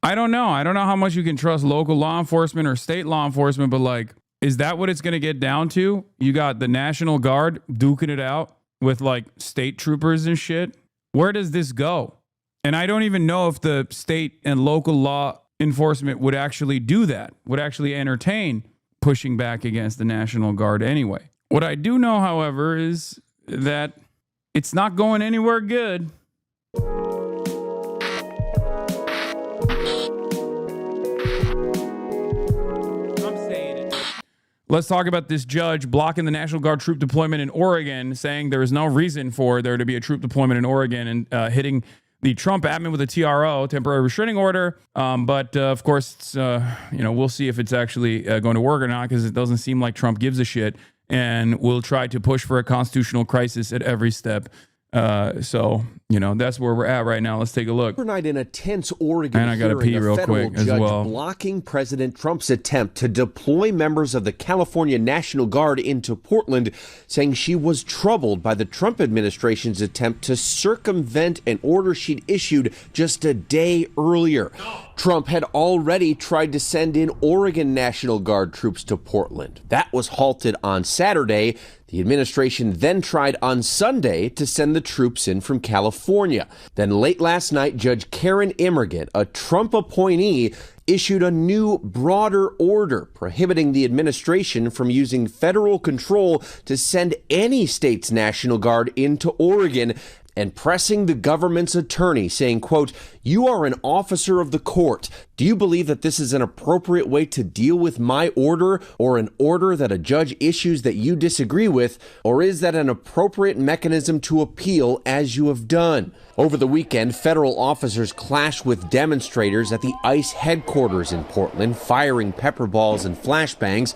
I don't know. I don't know how much you can trust local law enforcement or state law enforcement, but like, is that what it's going to get down to? You got the National Guard duking it out with like state troopers and shit. Where does this go? And I don't even know if the state and local law enforcement would actually do that, would actually entertain pushing back against the National Guard anyway. What I do know, however, is that it's not going anywhere good. Let's talk about this judge blocking the National Guard troop deployment in Oregon, saying there is no reason for there to be a troop deployment in Oregon, and hitting the Trump admin with a TRO, temporary restraining order. But of course, it's, we'll see if it's actually going to work or not, because it doesn't seem like Trump gives a shit, and will try to push for a constitutional crisis at every step. So, that's where we're at right now. Let's take a look. Overnight in a tense Oregon and I gotta pee real quick as well. Blocking President Trump's attempt to deploy members of the California National Guard into Portland, saying she was troubled by the Trump administration's attempt to circumvent an order she'd issued just a day earlier. Trump had already tried to send in Oregon National Guard troops to Portland. That was halted on Saturday. The administration then tried on Sunday to send the troops in from California. Then late last night, Judge Karen Immergant, a Trump appointee, issued a new, broader order prohibiting the administration from using federal control to send any state's National Guard into Oregon, and pressing the government's attorney, saying, quote, "You are an officer of the court. Do you believe that this is an appropriate way to deal with my order, or an order that a judge issues that you disagree with, or is that an appropriate mechanism to appeal as you have done?" Over the weekend, federal officers clashed with demonstrators at the ICE headquarters in Portland, firing pepper balls and flashbangs.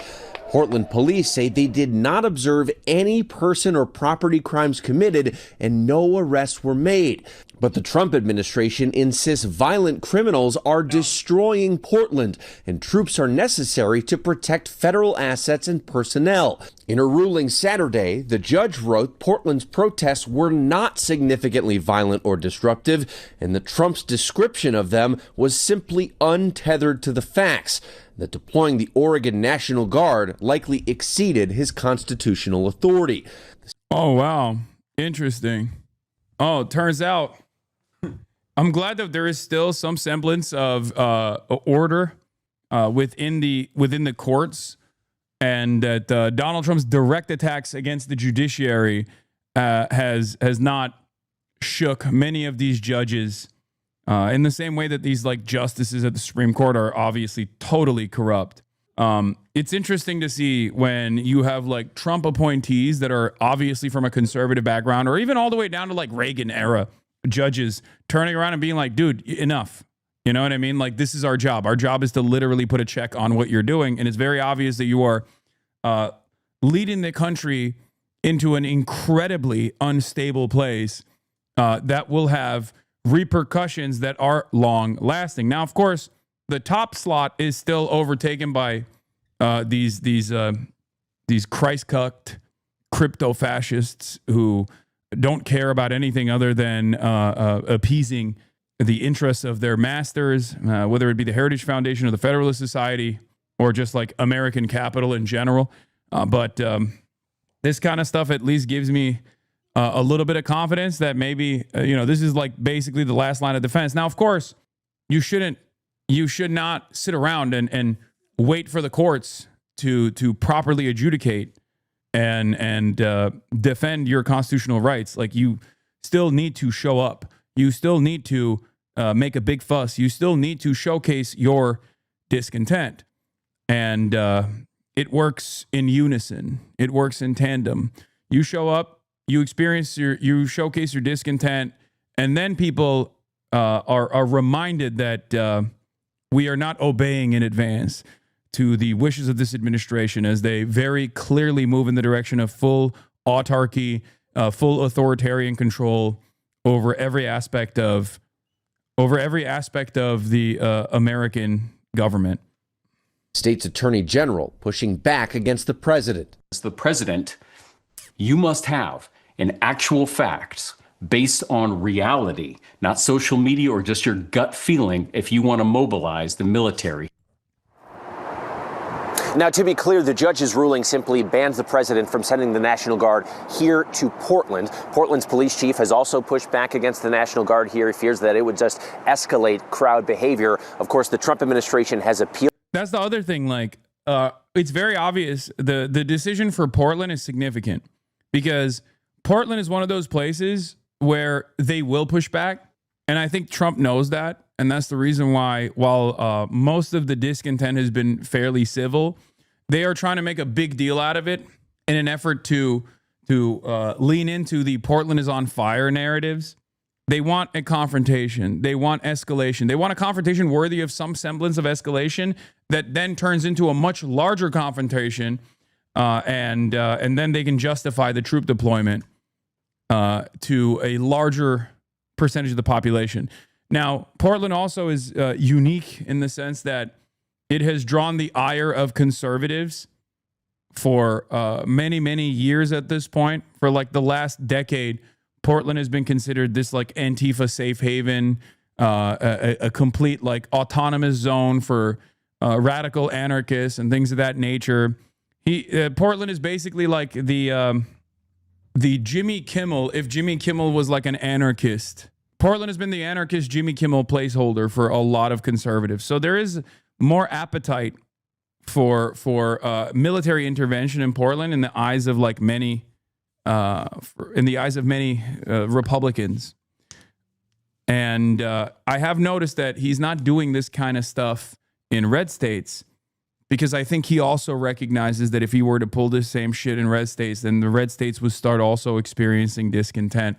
Portland police say they did not observe any person or property crimes committed, and no arrests were made. But the Trump administration insists violent criminals are destroying Portland, and troops are necessary to protect federal assets and personnel. In a ruling Saturday, the judge wrote Portland's protests were not significantly violent or disruptive, and that Trump's description of them was simply untethered to the facts. That deploying the Oregon National Guard likely exceeded his constitutional authority. Oh, wow. Interesting. Oh, it turns out I'm glad that there is still some semblance of order within the courts, and that Donald Trump's direct attacks against the judiciary has not shook many of these judges. In the same way that these like justices at the Supreme Court are obviously totally corrupt. It's interesting to see when you have like Trump appointees that are obviously from a conservative background, or even all the way down to like Reagan era judges turning around and being like, dude, enough. You know what I mean? Like, this is our job. Our job is to literally put a check on what you're doing. And it's very obvious that you are leading the country into an incredibly unstable place that will have repercussions that are long lasting. Now, of course, the top slot is still overtaken by these Christ-cucked crypto fascists who don't care about anything other than appeasing the interests of their masters, whether it be the Heritage Foundation or the Federalist Society, or just like American capital in general. But this kind of stuff at least gives me a little bit of confidence that maybe, this is like basically the last line of defense. Now, of course, you should not sit around and wait for the courts to properly adjudicate and defend your constitutional rights. Like, you still need to show up. You still need to make a big fuss. You still need to showcase your discontent. And it works in unison. It works in tandem. You show up, you showcase your discontent, and then people are reminded that we are not obeying in advance to the wishes of this administration as they very clearly move in the direction of full autarky, full authoritarian control over every aspect of the American government. State's Attorney General pushing back against the president. As the president, you must have in actual facts based on reality, not social media or just your gut feeling if you want to mobilize the military. Now, to be clear, the judge's ruling simply bans the president from sending the National Guard here to Portland. Portland's police chief has also pushed back against the National Guard here. He fears that it would just escalate crowd behavior. Of course, the Trump administration has appealed. That's the other thing. Like, it's very obvious. The decision for Portland is significant because Portland is one of those places where they will push back. And I think Trump knows that. And that's the reason why, while most of the discontent has been fairly civil, they are trying to make a big deal out of it in an effort to lean into the Portland is on fire narratives. They want a confrontation. They want escalation. They want a confrontation worthy of some semblance of escalation that then turns into a much larger confrontation, and then they can justify the troop deployment to a larger percentage of the population. Now, Portland also is unique in the sense that it has drawn the ire of conservatives for many, many years at this point. For like the last decade, Portland has been considered this like Antifa safe haven, a complete like autonomous zone for radical anarchists and things of that nature. Portland is basically like the Jimmy Kimmel, if Jimmy Kimmel was like an anarchist. Portland has been the anarchist Jimmy Kimmel placeholder for a lot of conservatives. So there is more appetite for military intervention in Portland in the eyes of like many Republicans. And I have noticed that he's not doing this kind of stuff in red states because I think he also recognizes that if he were to pull this same shit in red states, then the red states would start also experiencing discontent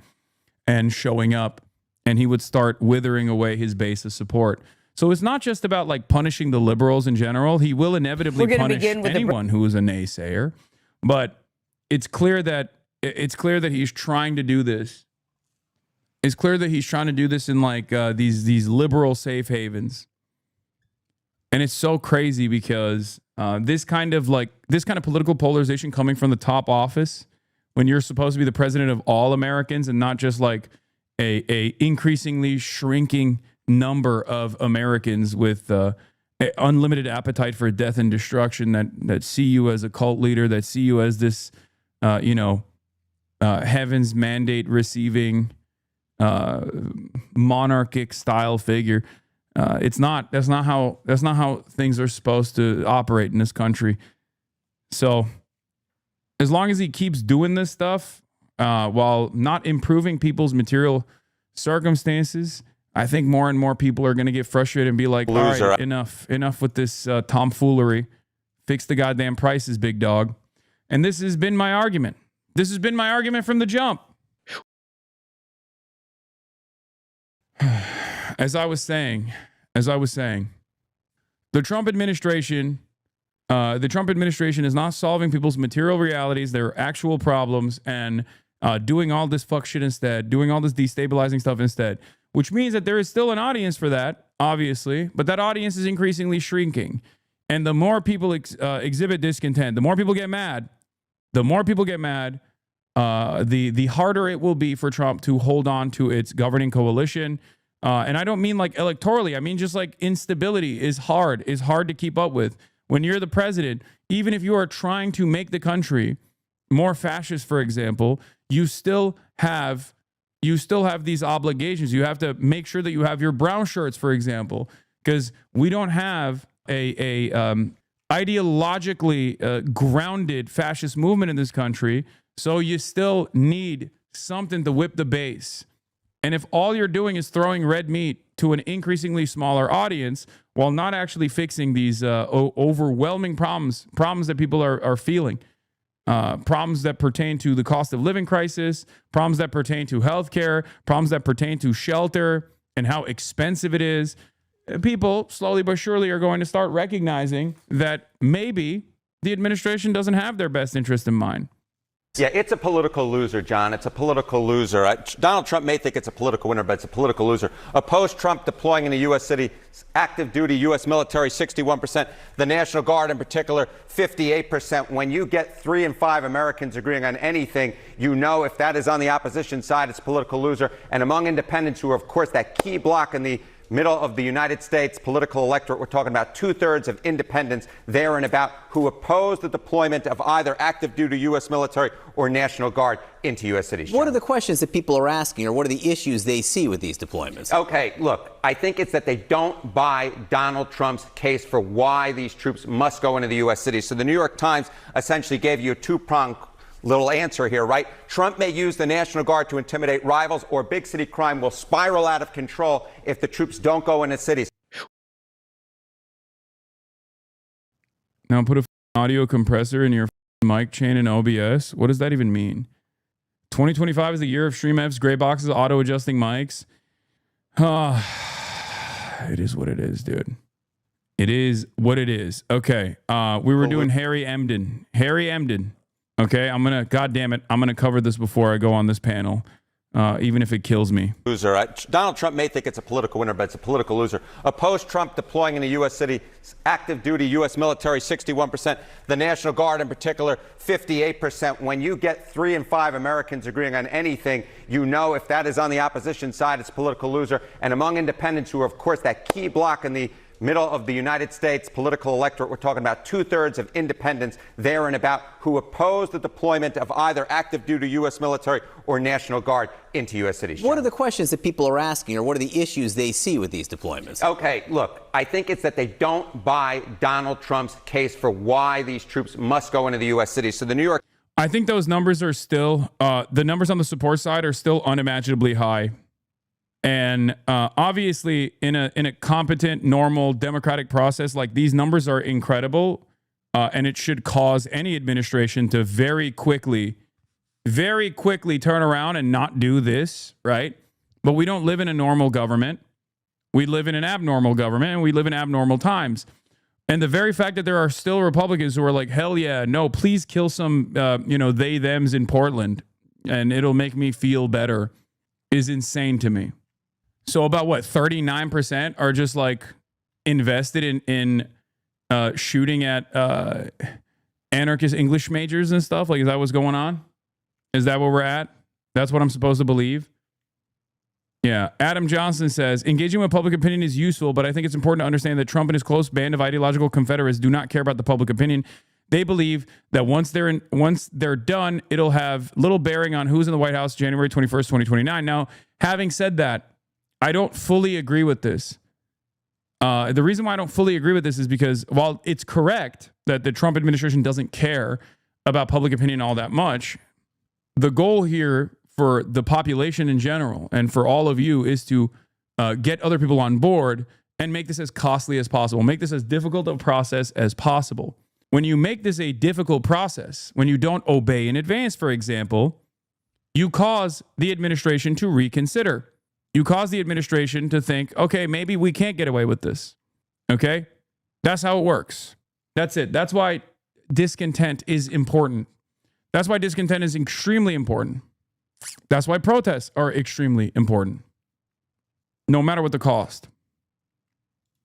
and showing up, and he would start withering away his base of support. So it's not just about like punishing the liberals in general. He will inevitably punish anyone who is a naysayer, but it's clear that he's trying to do this. It's clear that he's trying to do this in like these liberal safe havens. And it's so crazy because this kind of political polarization coming from the top office when you're supposed to be the president of all Americans and not just like a increasingly shrinking number of Americans with unlimited appetite for death and destruction that see you as a cult leader, that see you as this, heaven's mandate receiving monarchic style figure. That's not how things are supposed to operate in this country. So as long as he keeps doing this stuff, while not improving people's material circumstances, I think more and more people are going to get frustrated and be like, all right, enough with this tomfoolery. Fix the goddamn prices, big dog. And this has been my argument. This has been my argument from the jump. As I was saying, the Trump administration is not solving people's material realities, their actual problems, and doing all this fuck shit instead, doing all this destabilizing stuff instead, which means that there is still an audience for that, obviously, but that audience is increasingly shrinking. And the more people exhibit discontent, the more people get mad, the harder it will be for Trump to hold on to its governing coalition. And I don't mean like electorally. I mean just like instability is hard to keep up with. When you're the president, even if you are trying to make the country more fascist, for example, you still have these obligations. You have to make sure that you have your brown shirts, for example, because we don't have a ideologically grounded fascist movement in this country. So you still need something to whip the base. And if all you're doing is throwing red meat to an increasingly smaller audience while not actually fixing these overwhelming problems that people are feeling, problems that pertain to the cost of living crisis, problems that pertain to healthcare, problems that pertain to shelter and how expensive it is, people slowly but surely are going to start recognizing that maybe the administration doesn't have their best interest in mind. Yeah, it's a political loser, John. It's a political loser. Donald Trump may think it's a political winner, but it's a political loser. Oppose Trump deploying in a U.S. city, active duty U.S. military, 61%. The National Guard in particular, 58%. When you get 3 in 5 Americans agreeing on anything, you know if that is on the opposition side, it's a political loser. And among independents, who are, of course, that key block in the middle of the United States political electorate, we're talking about 2/3 of independents there and about who oppose the deployment of either active duty U.S. military or National Guard into U.S. cities. What are the questions that people are asking, or what are the issues they see with these deployments? Okay, look, I think it's that they don't buy Donald Trump's case for why these troops must go into the U.S. cities. So the New York Times essentially gave you a two-pronged little answer here, right? Trump may use the National Guard to intimidate rivals, or big city crime will spiral out of control if the troops don't go into cities. Now put a audio compressor in your mic chain in OBS. What does that even mean? 2025 is the year of StreamF's gray boxes, auto-adjusting mics. It is what it is, dude. It is what it is. Okay. We were doing Harry Emden. Harry Emden. Okay, God damn it, I'm going to cover this before I go on this panel, even if it kills me. Loser. Donald Trump may think it's a political winner, but it's a political loser. Oppose Trump deploying in a U.S. city, active duty U.S. military, 61%. The National Guard in particular, 58%. When you get 3 in 5 Americans agreeing on anything, you know if that is on the opposition side, it's a political loser. And among independents, who are, of course, that key block in the middle of the United States political electorate, we're talking about 2/3 of independents there and about who oppose the deployment of either active duty U.S. military or National Guard into U.S. cities. What are the questions that people are asking, or what are the issues they see with these deployments? Okay, look, I think it's that they don't buy Donald Trump's case for why these troops must go into the U.S. cities. So the New York... I think those numbers are still, the numbers on the support side are still unimaginably high. And obviously, in a competent, normal, democratic process, like, these numbers are incredible, and it should cause any administration to very quickly turn around and not do this, right? But we don't live in a normal government. We live in an abnormal government, and we live in abnormal times. And the very fact that there are still Republicans who are like, hell yeah, no, please kill some, they, thems in Portland, and it'll make me feel better, is insane to me. So about 39% are just like invested in shooting at anarchist English majors and stuff. Like, is that what's going on? Is that where we're at? That's what I'm supposed to believe? Yeah. Adam Johnson says, engaging with public opinion is useful, but I think it's important to understand that Trump and his close band of ideological confederates do not care about the public opinion. They believe that once they're done, it'll have little bearing on who's in the White House January 21st, 2029. Now, having said that, I don't fully agree with this. The reason why I don't fully agree with this is because while it's correct that the Trump administration doesn't care about public opinion all that much, the goal here for the population in general and for all of you is to get other people on board and make this as costly as possible, make this as difficult a process as possible. When you make this a difficult process, when you don't obey in advance, for example, you cause the administration to reconsider. You cause the administration to think, okay, maybe we can't get away with this. Okay? That's how it works. That's it. That's why discontent is important. That's why discontent is extremely important. That's why protests are extremely important, no matter what the cost.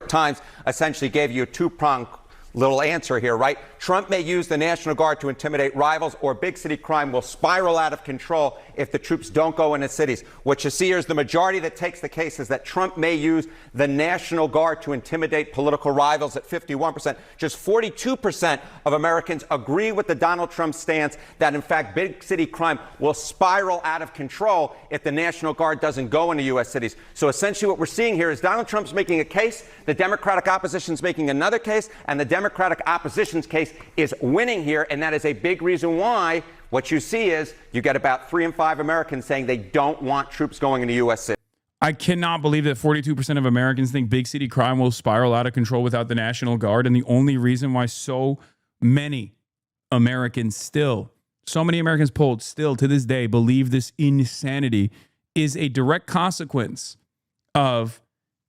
Times essentially gave you a two-pronged little answer here, right? Trump may use the National Guard to intimidate rivals, or big city crime will spiral out of control if the troops don't go into cities. What you see here is the majority that takes the case is that Trump may use the National Guard to intimidate political rivals at 51%. Just 42% of Americans agree with the Donald Trump stance that, in fact, big city crime will spiral out of control if the National Guard doesn't go into U.S. cities. So essentially what we're seeing here is Donald Trump's making a case, the Democratic opposition's making another case, and the Democratic opposition's case is winning here, and that is a big reason why what you see is you get about 3 in 5 Americans saying they don't want troops going into U.S. cities. I cannot believe that 42% of Americans think big city crime will spiral out of control without the National Guard, and the only reason why so many Americans polled still to this day believe this insanity is a direct consequence of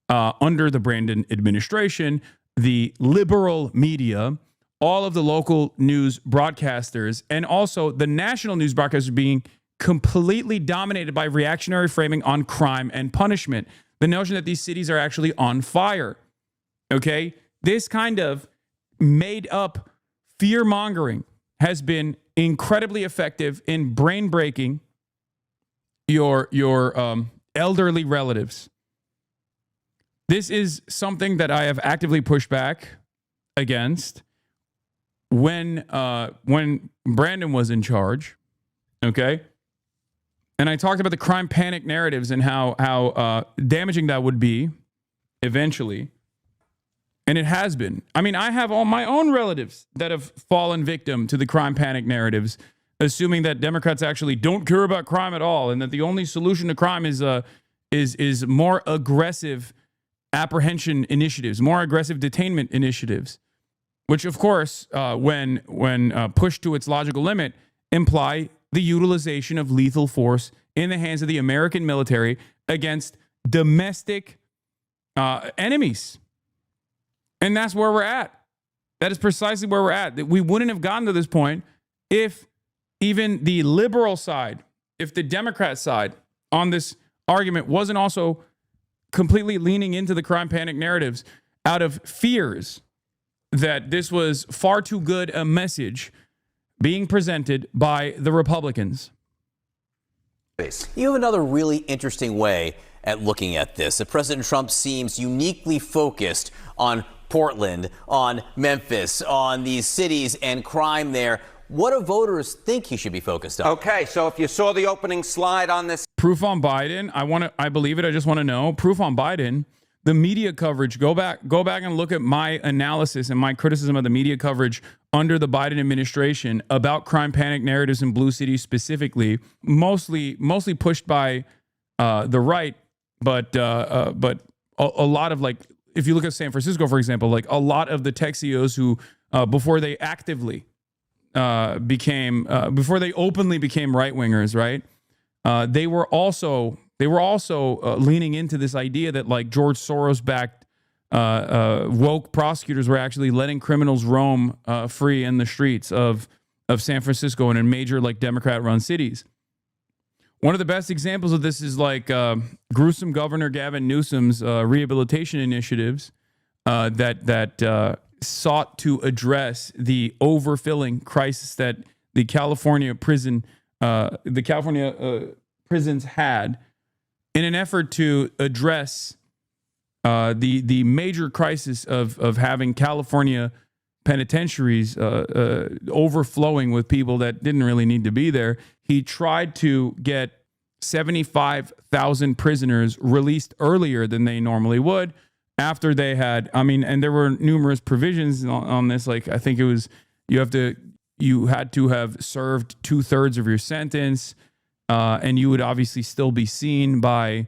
under the Brandon administration, the liberal media all of the local news broadcasters and also the national news broadcasters being completely dominated by reactionary framing on crime and punishment. The notion that these cities are actually on fire. Okay? This kind of made up fear mongering has been incredibly effective in brain breaking your elderly relatives. This is something that I have actively pushed back against when Brandon was in charge. Okay? And I talked about the crime panic narratives and how damaging that would be eventually. And it has been. I mean, I have all my own relatives that have fallen victim to the crime panic narratives, assuming that Democrats actually don't care about crime at all, and that the only solution to crime is more aggressive apprehension initiatives, more aggressive detainment initiatives, which, of course, when pushed to its logical limit, imply the utilization of lethal force in the hands of the American military against domestic enemies. And that's where we're at. That is precisely where we're at. We wouldn't have gotten to this point if even the liberal side, if the Democrat side on this argument wasn't also completely leaning into the crime panic narratives out of fears that this was far too good a message being presented by the Republicans. You have another really interesting way at looking at this. President Trump seems uniquely focused on Portland, on Memphis, on these cities and crime there. What do voters think he should be focused on? Okay, so if you saw the opening slide on this. Proof on Biden. I believe it. I just want to know. Proof on Biden. The media coverage. Go back and look at my analysis and my criticism of the media coverage under the Biden administration about crime panic narratives in blue cities specifically, mostly pushed by the right, but a lot of, like, if you look at San Francisco, for example, like a lot of the tech CEOs who before they actively before they openly became right wingers, right? They were also leaning into this idea that, like, George Soros backed woke prosecutors were actually letting criminals roam free in the streets of San Francisco and in major, like, Democrat-run cities. One of the best examples of this is, like, gruesome Governor Gavin Newsom's rehabilitation initiatives that sought to address the overfilling crisis that the California prisons had, in an effort to address the major crisis of having California penitentiaries overflowing with people that didn't really need to be there. He tried to get 75,000 prisoners released earlier than they normally would after they had, and there were numerous provisions on this. Like, I think it was, you had to have served 2/3 of your sentence, and you would obviously still be seen by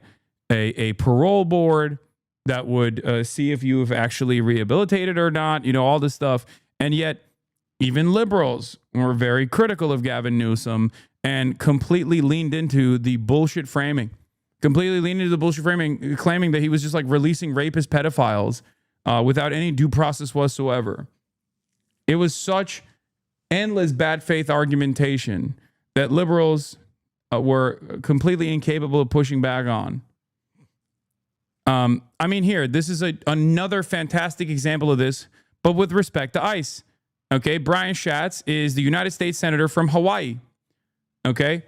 a parole board that would see if you have actually rehabilitated or not, all this stuff. And yet, even liberals were very critical of Gavin Newsom and completely leaned into the bullshit framing. Claiming that he was just, like, releasing rapist pedophiles without any due process whatsoever. It was such endless bad faith argumentation that liberals were completely incapable of pushing back on. Here, this is another fantastic example of this, but with respect to ICE. Okay, Brian Schatz is the United States Senator from Hawaii. Okay,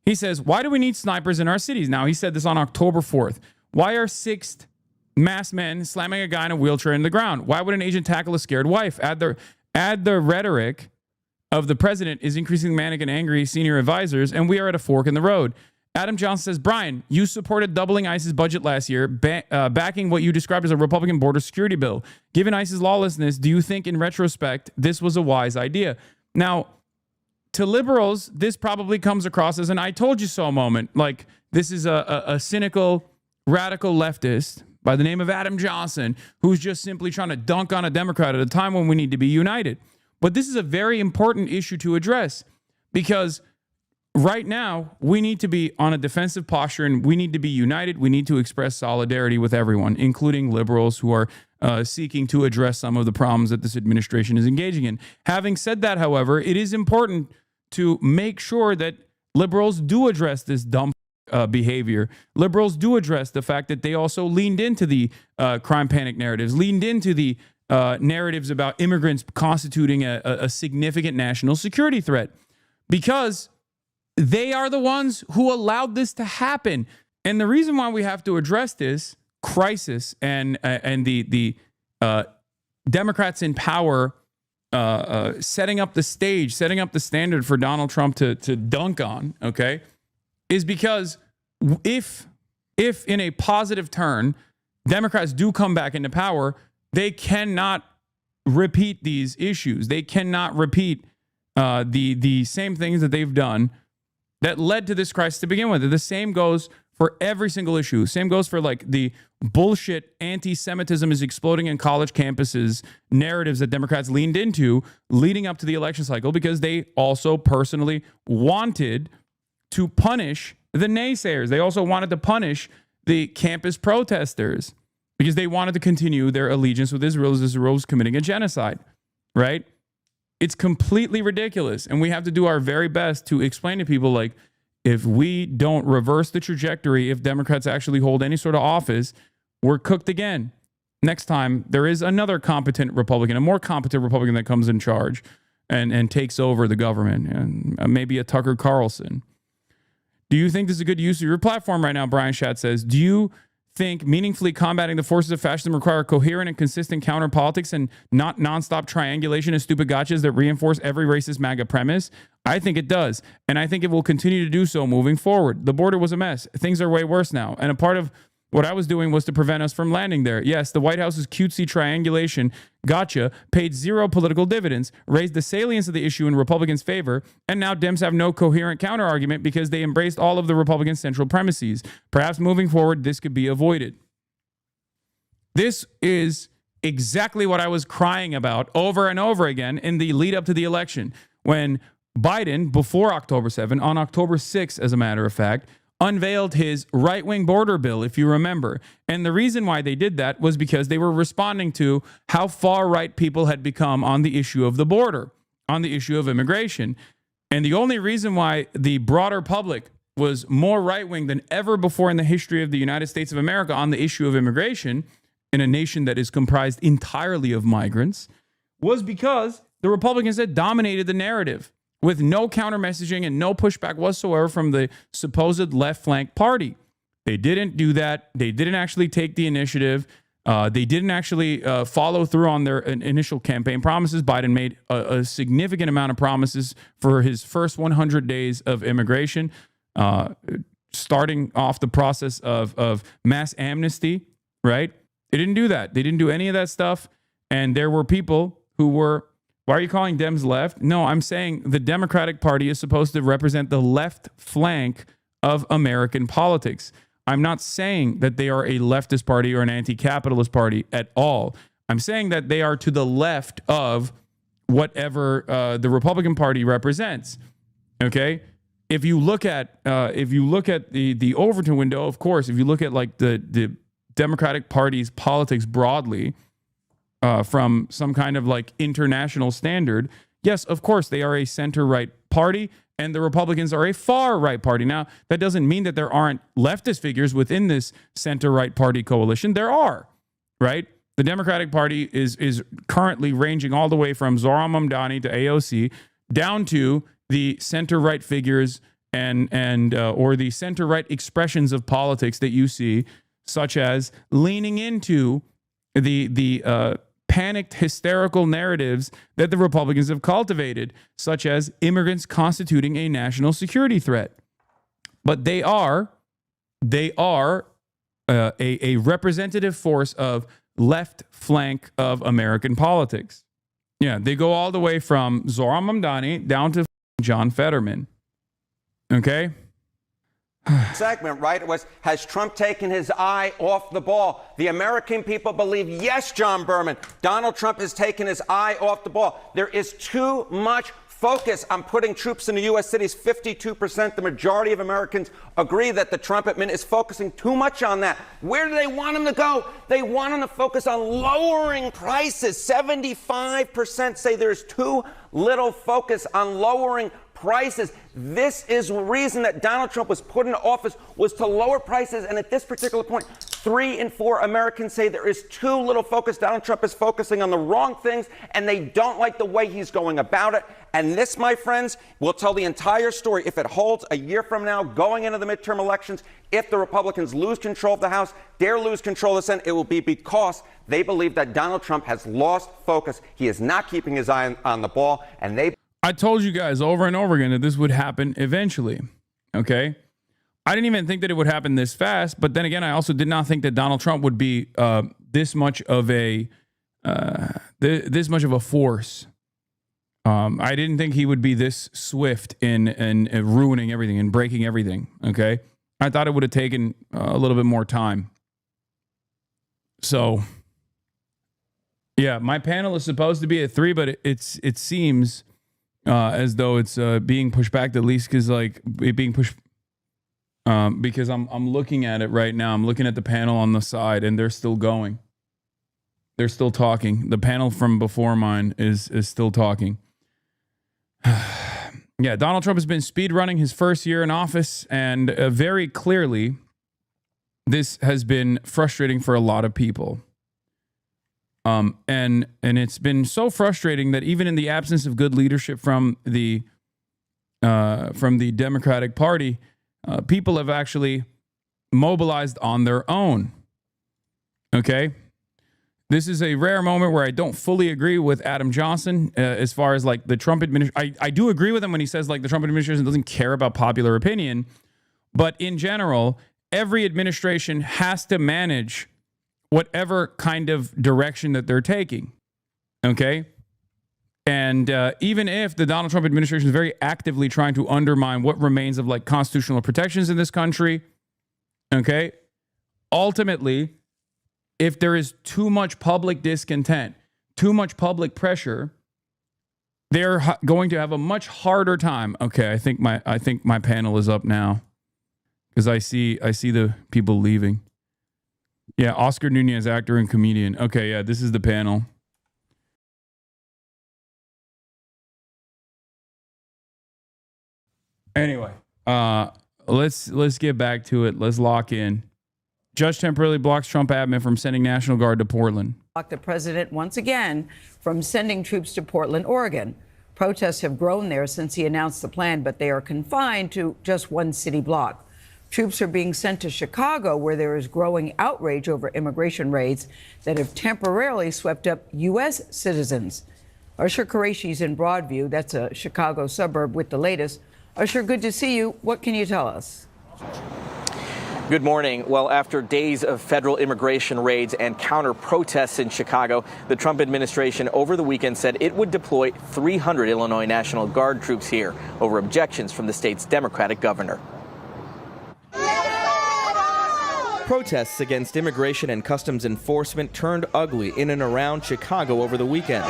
he says, why do we need snipers in our cities? Now, he said this on October 4th. Why are 6 masked men slamming a guy in a wheelchair in the ground? Why would an agent tackle a scared wife? Add the rhetoric of the president is increasingly manic and angry senior advisors, and we are at a fork in the road. Adam Johnson says, Brian, you supported doubling ICE's budget last year, backing what you described as a Republican border security bill. Given ICE's lawlessness, do you think in retrospect this was a wise idea? Now, to liberals, this probably comes across as an I told you so moment. Like, this is a cynical, radical leftist by the name of Adam Johnson who's just simply trying to dunk on a Democrat at a time when we need to be united. But this is a very important issue to address, because right now, we need to be on a defensive posture, and we need to be united. We need to express solidarity with everyone, including liberals who are seeking to address some of the problems that this administration is engaging in. Having said that, however, it is important to make sure that liberals do address this dumb behavior. Liberals do address the fact that they also leaned into the crime panic narratives, leaned into the narratives about immigrants constituting a significant national security threat, because they are the ones who allowed this to happen. And the reason why we have to address this crisis and the Democrats in power setting up the stage, setting up the standard for Donald Trump to dunk on, okay, is because if in a positive turn, Democrats do come back into power, they cannot repeat these issues. They cannot repeat the same things that they've done that led to this crisis to begin with. The same goes for every single issue. Same goes for like the bullshit anti-Semitism is exploding in college campuses narratives that Democrats leaned into leading up to the election cycle, because they also personally wanted to punish the naysayers. They also wanted to punish the campus protesters because they wanted to continue their allegiance with Israel as Israel was committing a genocide, right? It's completely ridiculous. And we have to do our very best to explain to people, like, if we don't reverse the trajectory, if Democrats actually hold any sort of office, we're cooked again. Next time, there is another competent Republican, a more competent Republican that comes in charge and takes over the government, and maybe a Tucker Carlson. Do you think this is a good use of your platform right now? Brian Schatz says, do you think meaningfully combating the forces of fascism require coherent and consistent counter politics and not nonstop triangulation and stupid gotchas that reinforce every racist MAGA premise? I think it does. And I think it will continue to do so moving forward. The border was a mess. Things are way worse now. And a part of what I was doing was to prevent us from landing there. Yes, the White House's cutesy triangulation gotcha paid zero political dividends, raised the salience of the issue in Republicans' favor, and now Dems have no coherent counter-argument because they embraced all of the Republican central premises. Perhaps moving forward, this could be avoided. This is exactly what I was crying about over and over again in the lead up to the election, when Biden, before October 7, on October 6, as a matter of fact, unveiled his right-wing border bill, if you remember. And the reason why they did that was because they were responding to how far-right people had become on the issue of the border, on the issue of immigration. And the only reason why the broader public was more right-wing than ever before in the history of the United States of America on the issue of immigration, in a nation that is comprised entirely of migrants, was because the Republicans had dominated the narrative, with no counter messaging and no pushback whatsoever from the supposed left flank party. They didn't do that. They didn't actually take the initiative. They didn't actually follow through on their initial campaign promises. Biden made a significant amount of promises for his first 100 days of immigration, starting off the process of mass amnesty, right? They didn't do that. They didn't do any of that stuff. And there were people who were, why are you calling Dems left? No, I'm saying the Democratic Party is supposed to represent the left flank of American politics. I'm not saying that they are a leftist party or an anti-capitalist party at all. I'm saying that they are to the left of whatever the Republican Party represents. Okay, if you look at the Overton window, of course, if you look at like the Democratic Party's politics broadly, from some kind of like international standard, yes, of course, they are a center-right party, and the Republicans are a far-right party. Now, that doesn't mean that there aren't leftist figures within this center-right party coalition. There are, right? The Democratic Party is currently ranging all the way from Zohran Mamdani to AOC down to the center-right figures and or the center-right expressions of politics that you see, such as leaning into the panicked, hysterical narratives that the Republicans have cultivated, such as immigrants constituting a national security threat. But they are a representative force of left flank of American politics. Yeah, they go all the way from Zohran Mamdani down to John Fetterman. Okay? Segment, right? It was, has Trump taken his eye off the ball? The American people believe, yes, John Berman, Donald Trump has taken his eye off the ball. There is too much focus on putting troops into U.S. cities. 52%, the majority of Americans agree that the Trump admin is focusing too much on that. Where do they want him to go? They want him to focus on lowering prices. 75% say there's too little focus on lowering prices. This is the reason that Donald Trump was put into office, was to lower prices. And at this particular point, 3 in 4 Americans say there is too little focus. Donald Trump is focusing on the wrong things, and they don't like the way he's going about it. And this, my friends, will tell the entire story if it holds a year from now, going into the midterm elections. If the Republicans lose control of the House, dare lose control of the Senate, it will be because they believe that Donald Trump has lost focus. He is not keeping his eye on the ball, and I told you guys over and over again that this would happen eventually, okay? I didn't even think that it would happen this fast, but then again, I also did not think that Donald Trump would be this much of a force. I didn't think he would be this swift in ruining everything and breaking everything, okay? I thought it would have taken a little bit more time. So, yeah, my panel is supposed to be at 3, but it seems as though it's being pushed back, at least because like it being pushed because I'm looking at it right now. I'm looking at the panel on the side, and they're still going. They're still talking. The panel from before mine is still talking. Yeah, Donald Trump has been speed running his first year in office, and very clearly, this has been frustrating for a lot of people. And it's been so frustrating that even in the absence of good leadership from the Democratic Party, people have actually mobilized on their own. Okay, this is a rare moment where I don't fully agree with Adam Johnson as far as like the Trump administration. I do agree with him when he says like the Trump administration doesn't care about popular opinion, but in general, every administration has to manage whatever kind of direction that they're taking, okay? And even if the Donald Trump administration is very actively trying to undermine what remains of like constitutional protections in this country, okay? Ultimately, if there is too much public discontent, too much public pressure, they're going to have a much harder time. Okay, I think my panel is up now because I see the people leaving. Yeah, Oscar Nunez, actor and comedian. Okay, yeah, this is the panel. Anyway, let's get back to it. Let's lock in. Judge temporarily blocks Trump admin from sending National Guard to Portland. Blocked the president once again from sending troops to Portland, Oregon. Protests have grown there since he announced the plan, but they are confined to just one city block. Troops are being sent to Chicago, where there is growing outrage over immigration raids that have temporarily swept up U.S. citizens. Usher Qureshi's in Broadview. That's a Chicago suburb with the latest. Usher, good to see you. What can you tell us? Good morning. Well, after days of federal immigration raids and counter protests in Chicago, the Trump administration over the weekend said it would deploy 300 Illinois National Guard troops here over objections from the state's Democratic governor. Protests against immigration and customs enforcement turned ugly in and around Chicago over the weekend,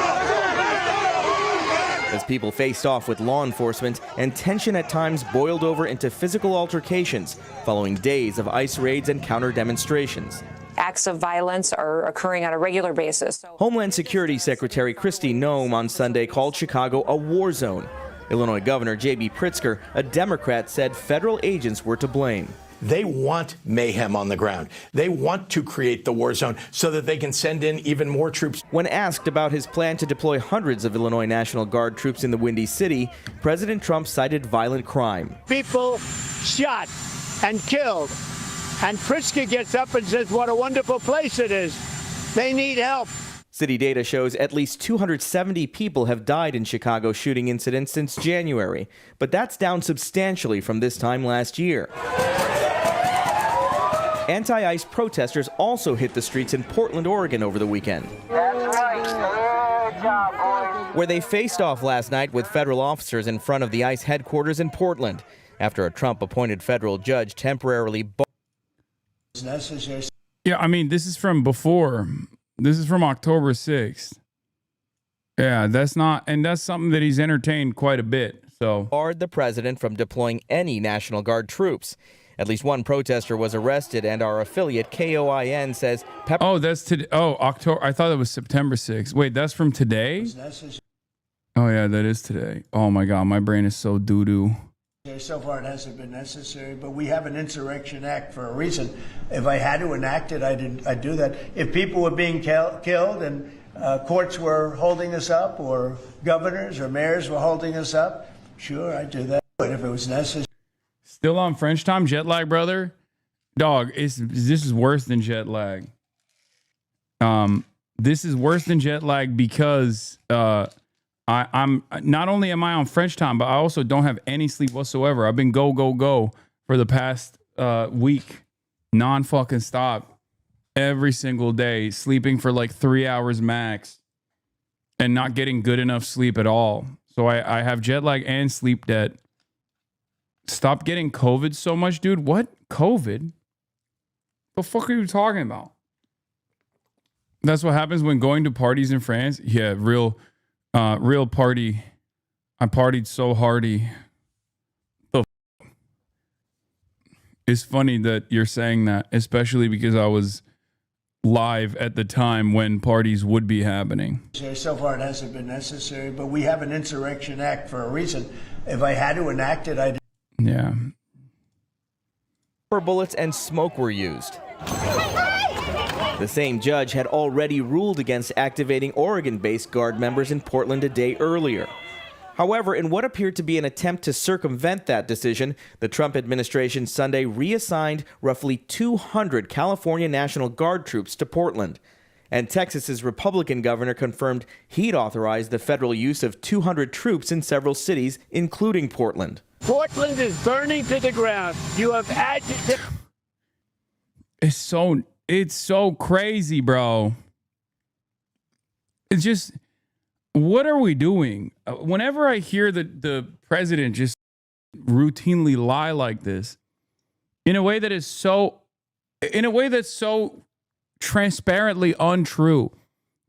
as people faced off with law enforcement and tension at times boiled over into physical altercations following days of ICE raids and counter demonstrations. Acts of violence are occurring on a regular basis. Homeland Security Secretary Kristi Noem on Sunday called Chicago a war zone. Illinois Governor J.B. Pritzker, a Democrat, said federal agents were to blame. They want mayhem on the ground. They want to create the war zone so that they can send in even more troops. When asked about his plan to deploy hundreds of Illinois National Guard troops in the Windy City, President Trump cited violent crime. People shot and killed. And Pritzker gets up and says what a wonderful place it is. They need help. City data shows at least 270 people have died in Chicago shooting incidents since January, but that's down substantially from this time last year. Anti-ICE protesters also hit the streets in Portland, Oregon over the weekend. That's right. Good job, boys. Where they faced off last night with federal officers in front of the ICE headquarters in Portland after a Trump-appointed federal judge temporarily... Yeah, I mean, this is from before. This is from October 6th. Yeah, that's something that he's entertained quite a bit. So barred the president from deploying any National Guard troops. At least one protester was arrested, and our affiliate KOIN says that's today. Oh, October. I thought it was September 6th. Wait, that's from today? Oh, yeah, that is today. Oh, my God. My brain is so doo-doo. So far, it hasn't been necessary, but we have an Insurrection Act for a reason. If I had to enact it, I'd do that. If people were being killed and courts were holding us up, or governors or mayors were holding us up, sure, I'd do that. But if it was necessary. Still on French time? Jet lag, brother? Dog, this is worse than jet lag. This is worse than jet lag because I'm not only am I on French time, but I also don't have any sleep whatsoever. I've been go for the past week, non-fucking stop, every single day, sleeping for like 3 hours max and not getting good enough sleep at all. So I have jet lag and sleep debt. Stop getting COVID so much, dude. What? COVID? The fuck are you talking about? That's what happens when going to parties in France. Yeah, real party. I partied so hardy. It's funny that you're saying that, especially because I was live at the time when parties would be happening. So far, it hasn't been necessary, but we have an Insurrection Act for a reason. If I had to enact it, I'd. Yeah. Bullets and smoke were used. The same judge had already ruled against activating Oregon-based Guard members in Portland a day earlier. However, in what appeared to be an attempt to circumvent that decision, the Trump administration Sunday reassigned roughly 200 California National Guard troops to Portland. And Texas's Republican governor confirmed he'd authorized the federal use of 200 troops in several cities, including Portland. Portland is burning to the ground. You have agitated. It's so crazy, bro. It's just, what are we doing? Whenever I hear the president just routinely lie like this, in a way that's so transparently untrue,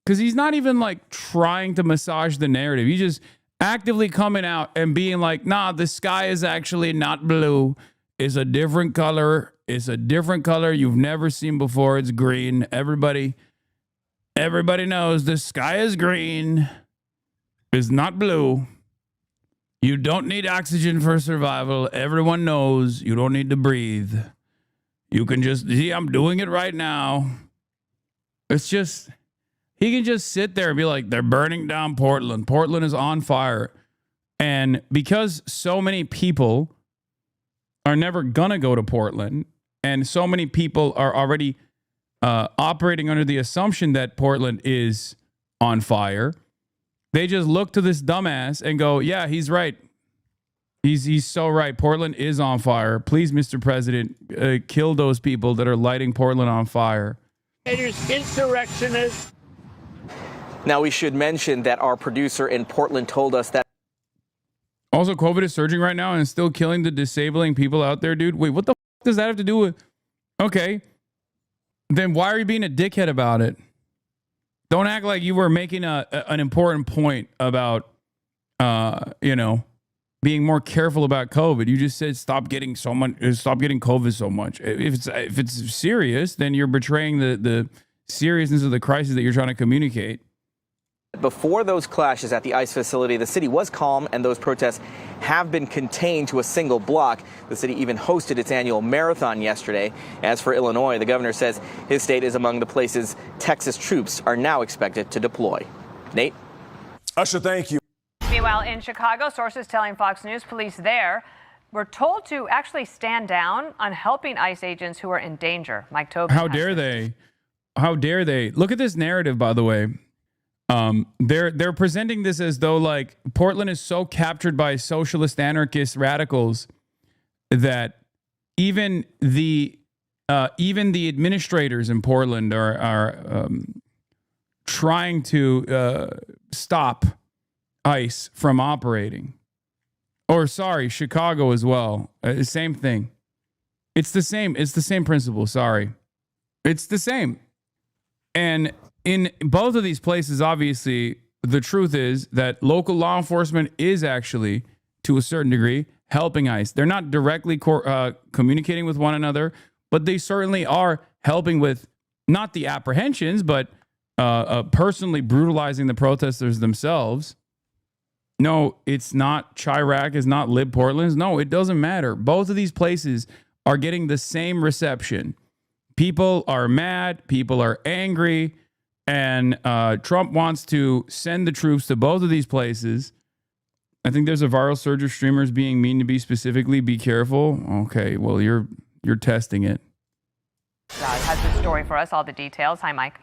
because he's not even like trying to massage the narrative. He's just actively coming out and being like, nah, the sky is actually not blue. It's a different color. It's a different color you've never seen before. It's green. Everybody knows the sky is green. It's not blue. You don't need oxygen for survival. Everyone knows you don't need to breathe. You can just see, I'm doing it right now. It's just, he can just sit there and be like, they're burning down Portland. Portland is on fire. And because so many people are never going to go to Portland, and so many people are already operating under the assumption that Portland is on fire, they just look to this dumbass and go, yeah, he's right. He's so right. Portland is on fire. Please, Mr. President, kill those people that are lighting Portland on fire. Insurrectionists. Now, we should mention that our producer in Portland told us that. Also, COVID is surging right now and it's still killing the disabling people out there, dude. Wait, what the f does that have to do with? Okay. Then why are you being a dickhead about it? Don't act like you were making an important point about, being more careful about COVID. You just said stop getting COVID so much. If it's serious, then you're betraying the seriousness of the crisis that you're trying to communicate. Before those clashes at the ICE facility, the city was calm and those protests have been contained to a single block. The city even hosted its annual marathon yesterday. As for Illinois, the governor says his state is among the places Texas troops are now expected to deploy. Nate? Usher, thank you. Meanwhile, in Chicago, sources telling Fox News police there were told to actually stand down on helping ICE agents who are in danger. Mike Tobin. How dare they? How dare they? Look at this narrative, by the way. They're presenting this as though like Portland is so captured by socialist anarchist radicals that even the administrators in Portland are trying to stop ICE from operating. Or sorry, Chicago as well. Same thing. It's the same principle. Sorry, it's the same. And in both of these places, obviously, the truth is that local law enforcement is actually, to a certain degree, helping ICE. They're not directly communicating with one another, but they certainly are helping with not the apprehensions, but personally brutalizing the protesters themselves. No, it's not Chirac, it's not Lib Portland's. No, it doesn't matter. Both of these places are getting the same reception. People are mad, people are angry, and Trump wants to send the troops to both of these places. I think there's a viral surge of streamers being mean to be specifically. Be careful. Okay, well, you're testing it. Has the story for us, all the details. Hi, Mike.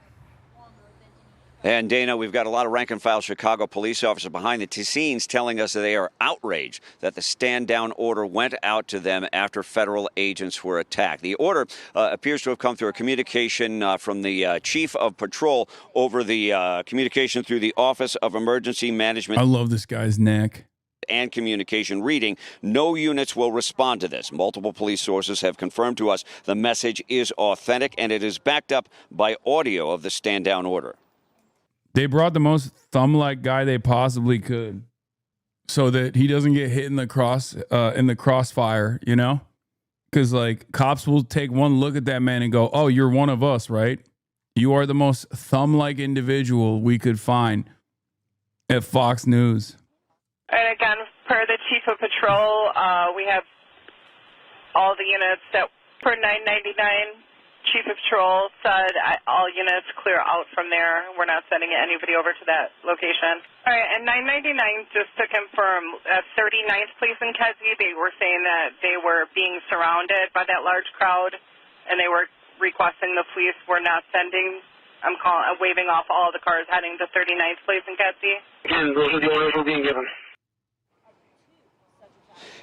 And Dana, we've got a lot of rank and file Chicago police officers behind the scenes telling us that they are outraged that the stand down order went out to them after federal agents were attacked. The order appears to have come through a communication from the chief of patrol over the communication through the Office of Emergency Management. I love this guy's neck. And communication reading, no units will respond to this. Multiple police sources have confirmed to us the message is authentic and it is backed up by audio of the stand down order. They brought the most thumb-like guy they possibly could so that he doesn't get hit in the crossfire, you know? Because, like, cops will take one look at that man and go, oh, you're one of us, right? You are the most thumb-like individual we could find at Fox News. And again, per the chief of patrol, we have all the units that, per 999, Chief of Patrol said all units clear out from there. We're not sending anybody over to that location. All right, and 999, just to confirm, 39th Police in Kedzie, they were saying that they were being surrounded by that large crowd, and they were requesting the police were not sending. I'm waving off all the cars heading to 39th Police in Kedzie. Again, those are the orders we're being given.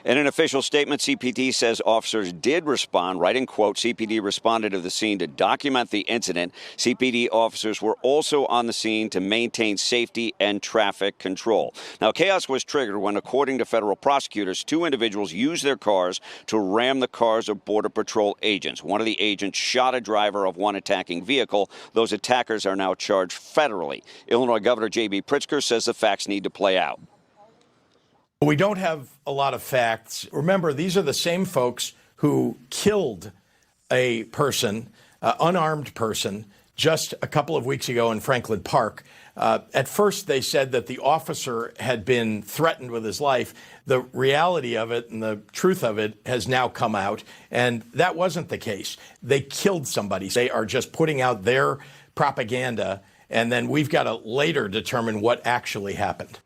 In an official statement, CPD says officers did respond, writing, quote, CPD responded to the scene to document the incident. CPD officers were also on the scene to maintain safety and traffic control. Now, chaos was triggered when, according to federal prosecutors, two individuals used their cars to ram the cars of Border Patrol agents. One of the agents shot a driver of one attacking vehicle. Those attackers are now charged federally. Illinois Governor J.B. Pritzker says the facts need to play out. We don't have a lot of facts. Remember, these are the same folks who killed a person, unarmed person, just a couple of weeks ago in Franklin Park. At first, they said that the officer had been threatened with his life. The reality of it and the truth of it has now come out, and that wasn't the case. They killed somebody. They are just putting out their propaganda, and then we've got to later determine what actually happened.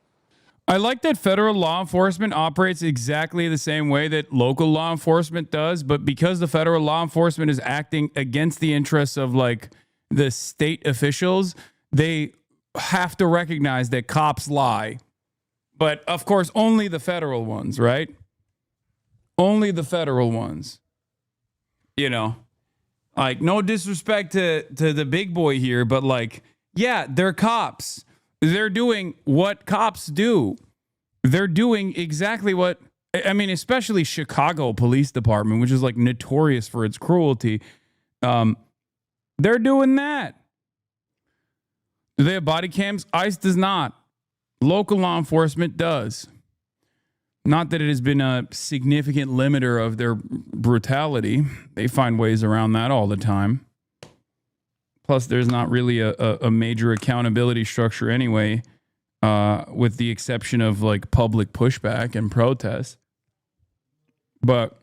I like that federal law enforcement operates exactly the same way that local law enforcement does, but because the federal law enforcement is acting against the interests of, like, the state officials, they have to recognize that cops lie. But, of course, only the federal ones, right? Only the federal ones. You know? Like, no disrespect to the big boy here, but, like, yeah, they're cops. They're doing what cops do. They're doing exactly what, I mean, especially Chicago Police Department, which is like notorious for its cruelty. They're doing that. Do they have body cams? ICE does not. Local law enforcement does. Not that it has been a significant limiter of their brutality. They find ways around that all the time. Plus, there's not really a major accountability structure anyway, with the exception of, like, public pushback and protests. But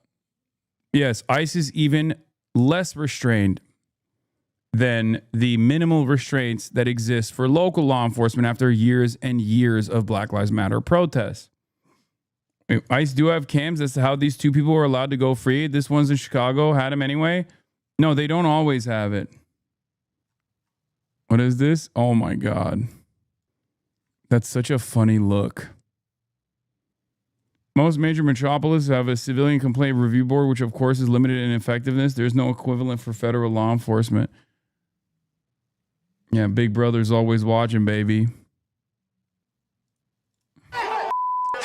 yes, ICE is even less restrained than the minimal restraints that exist for local law enforcement after years and years of Black Lives Matter protests. ICE do have cams as to how these two people were allowed to go free. This one's in Chicago, had them anyway. No, they don't always have it. What is this? Oh my God. That's such a funny look. Most major metropolises have a civilian complaint review board, which of course is limited in effectiveness. There's no equivalent for federal law enforcement. Yeah, Big Brother's always watching, baby.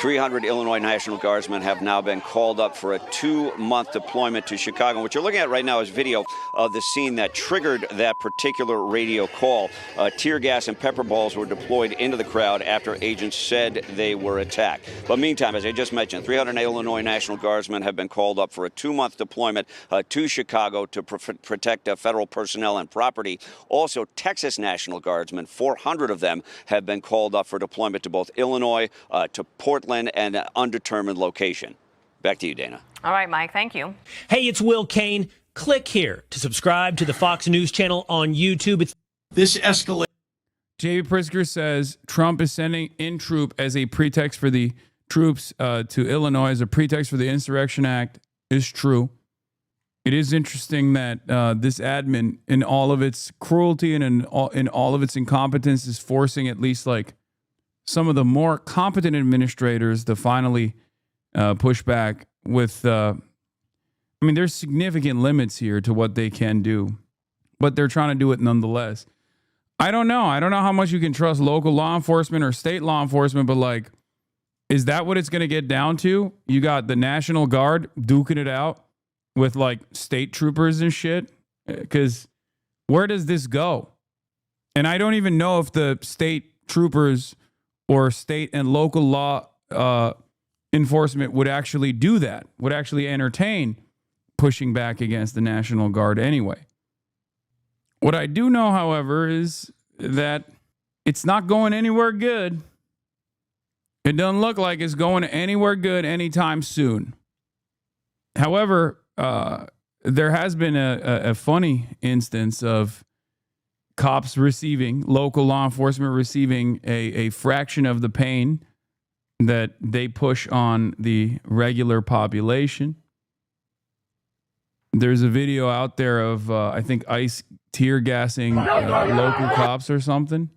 300 Illinois National Guardsmen have now been called up for a 2-month deployment to Chicago. What you're looking at right now is video of the scene that triggered that particular radio call. Tear gas and pepper balls were deployed into the crowd after agents said they were attacked. But meantime, as I just mentioned, 300 Illinois National Guardsmen have been called up for a 2-month deployment to Chicago to protect federal personnel and property. Also, Texas National Guardsmen, 400 of them, have been called up for deployment to both Illinois, to Portland, and an undetermined location. Back to you, Dana. All right, Mike, thank you. Hey, it's Will Kane. Click here to subscribe to the Fox News channel on YouTube. This escalates. J.B. Pritzker says Trump is sending in troop as a pretext for the troops to Illinois as a pretext for the Insurrection Act is true. It is interesting that this admin, in all of its cruelty and in all of its incompetence, is forcing at least like some of the more competent administrators to finally push back with. I mean, there's significant limits here to what they can do, but they're trying to do it nonetheless. I don't know. I don't know how much you can trust local law enforcement or state law enforcement, but like, is that what it's going to get down to? You got the National Guard duking it out with like state troopers and shit? Because where does this go? And I don't even know if the state troopers or state and local law enforcement would actually do that, would actually entertain pushing back against the National Guard anyway. What I do know, however, is that it's not going anywhere good. It doesn't look like it's going anywhere good anytime soon. However, there has been a funny instance of cops receiving, local law enforcement receiving a fraction of the pain that they push on the regular population. There's a video out there of, I think, ICE tear gassing local cops or something.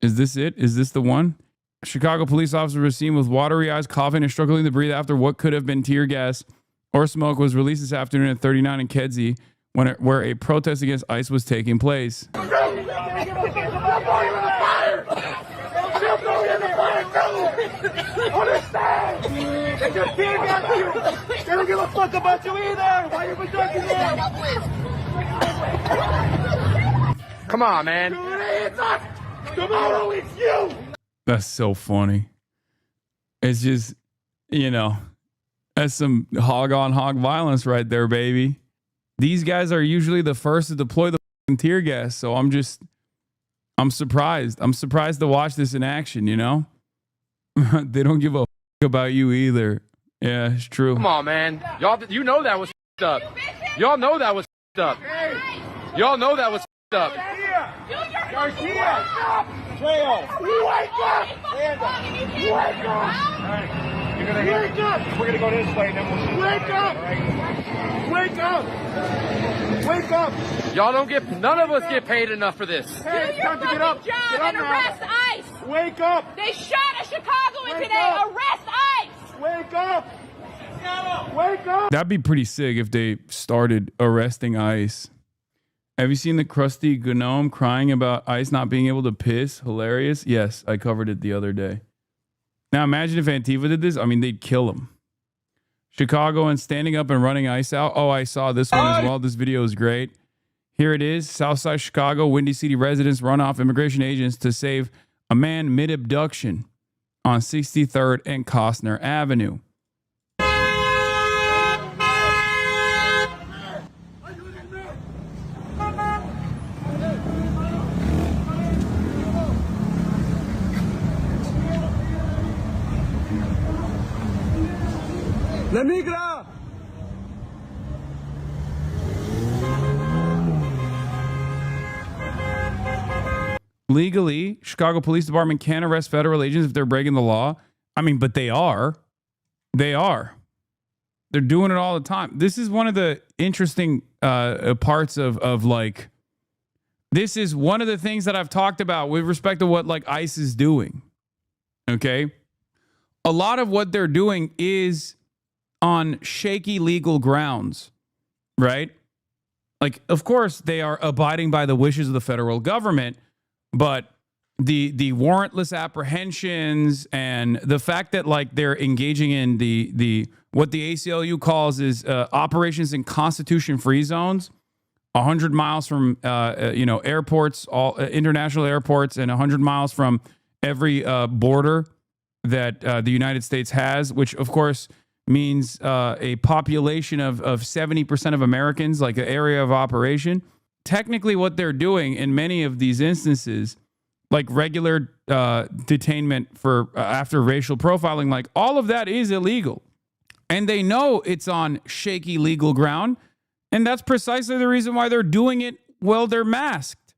Is this it? Is this the one? Chicago police officer was seen with watery eyes, coughing and struggling to breathe after what could have been tear gas or smoke was released this afternoon at 39 in Kedzie, where a protest against ICE was taking place. They just tear gas you. They don't give a fuck about you either. Why are you protecting them? Come on, man. It's us. Tomorrow it's you. That's so funny. It's just, you know, that's some hog on hog violence right there, baby. These guys are usually the first to deploy the tear gas. So I'm surprised. I'm surprised to watch this in action, you know? They don't give a about you either. Yeah, it's true. Come on, man. Y'all, you know that was up. Y'all know that was up. Y'all know that was up. Garcia! Trail! Wake up! Stand up! Wake up! All right. You're gonna wake up! We're gonna go this way and then we'll see. Wake up! Wake up! Wake up! Y'all don't get, none of us get paid enough for this. Hey, it's time to get up! Job Get up and now! arrest ICE! Wake up! They shot a Chicagoan Wake today! up. Arrest ICE! Wake up! Wake up! That'd be pretty sick if they started arresting ICE. Have you seen the crusty gnome crying about ICE not being able to piss? Hilarious. Yes, I covered it the other day. Now imagine if Antifa did this. I mean, they'd kill him. Chicagoans standing up and running ICE out. Oh, I saw this one as well. This video is great. Here it is. Southside Chicago, Windy City residents run off immigration agents to save a man mid-abduction on 63rd and Costner Avenue. La migra! Legally, Chicago Police Department can't arrest federal agents if they're breaking the law. I mean, but they are. They are. They're doing it all the time. This is one of the interesting parts of like, this is one of the things that I've talked about with respect to what like ICE is doing. Okay. A lot of what they're doing is on shaky legal grounds, right? Like, of course, they are abiding by the wishes of the federal government, but the warrantless apprehensions and the fact that like they're engaging in the what the ACLU calls is operations in constitution-free zones, 100 miles from airports, all international airports, and 100 miles from every border that the United States has, which of course means a population of 70% of Americans, like an area of operation. Technically, what they're doing in many of these instances, like regular detainment for after racial profiling, like all of that is illegal. And they know it's on shaky legal ground. And that's precisely the reason why they're doing it while they're masked.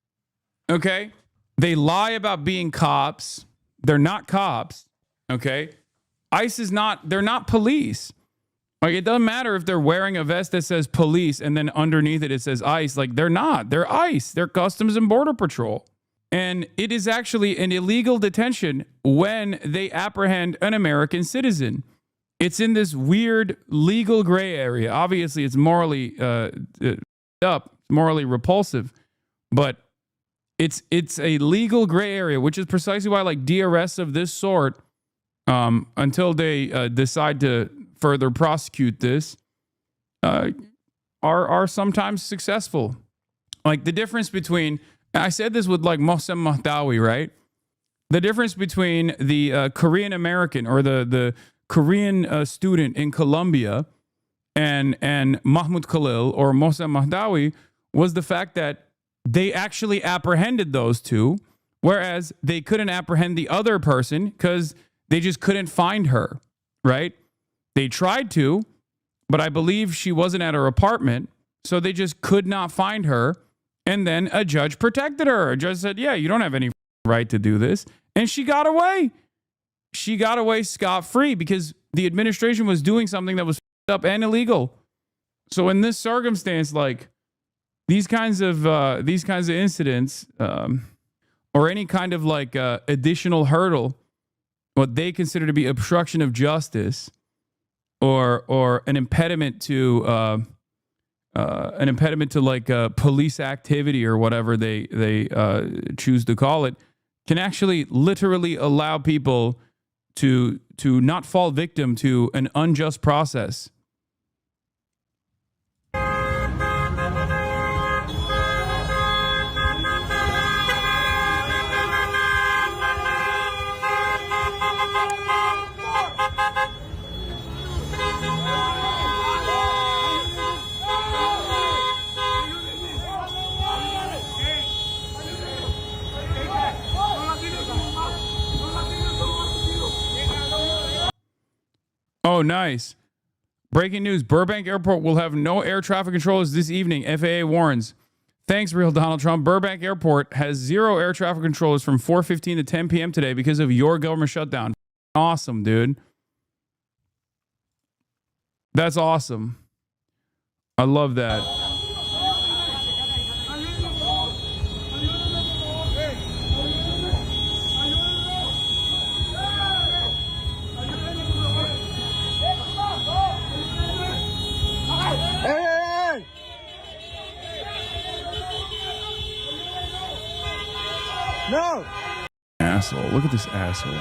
Okay? They lie about being cops. They're not cops. Okay? ICE is not, they're not police. Like, it doesn't matter if they're wearing a vest that says police and then underneath it says ICE. Like, they're not. They're ICE. They're Customs and Border Patrol. And it is actually an illegal detention when they apprehend an American citizen. It's in this weird legal gray area. Obviously, it's morally morally repulsive, but it's a legal gray area, which is precisely why like DRS of this sort, until they decide to further prosecute this, are sometimes successful. Like the difference between, I said this with like Mohsen Mahdawi, right? The difference between the Korean American or the Korean student in Colombia and Mahmoud Khalil or Mohsen Mahdawi was the fact that they actually apprehended those two, whereas they couldn't apprehend the other person because they just couldn't find her, right? They tried to, but I believe she wasn't at her apartment, so they just could not find her. And then a judge protected her. A judge said, yeah, you don't have any right to do this. And she got away. She got away scot-free because the administration was doing something that was f***ed up and illegal. So in this circumstance, like these kinds of incidents, or any kind of like additional hurdle, what they consider to be obstruction of justice, or an impediment to like police activity or whatever they choose to call it, can actually literally allow people to not fall victim to an unjust process. Oh, nice. Breaking news. Burbank Airport will have no air traffic controllers this evening. FAA warns. Thanks, real Donald Trump. Burbank Airport has 0 air traffic controllers from 4:15 to 10 p.m. today because of your government shutdown. Awesome, dude. That's awesome. I love that. No! Asshole. Look at this asshole.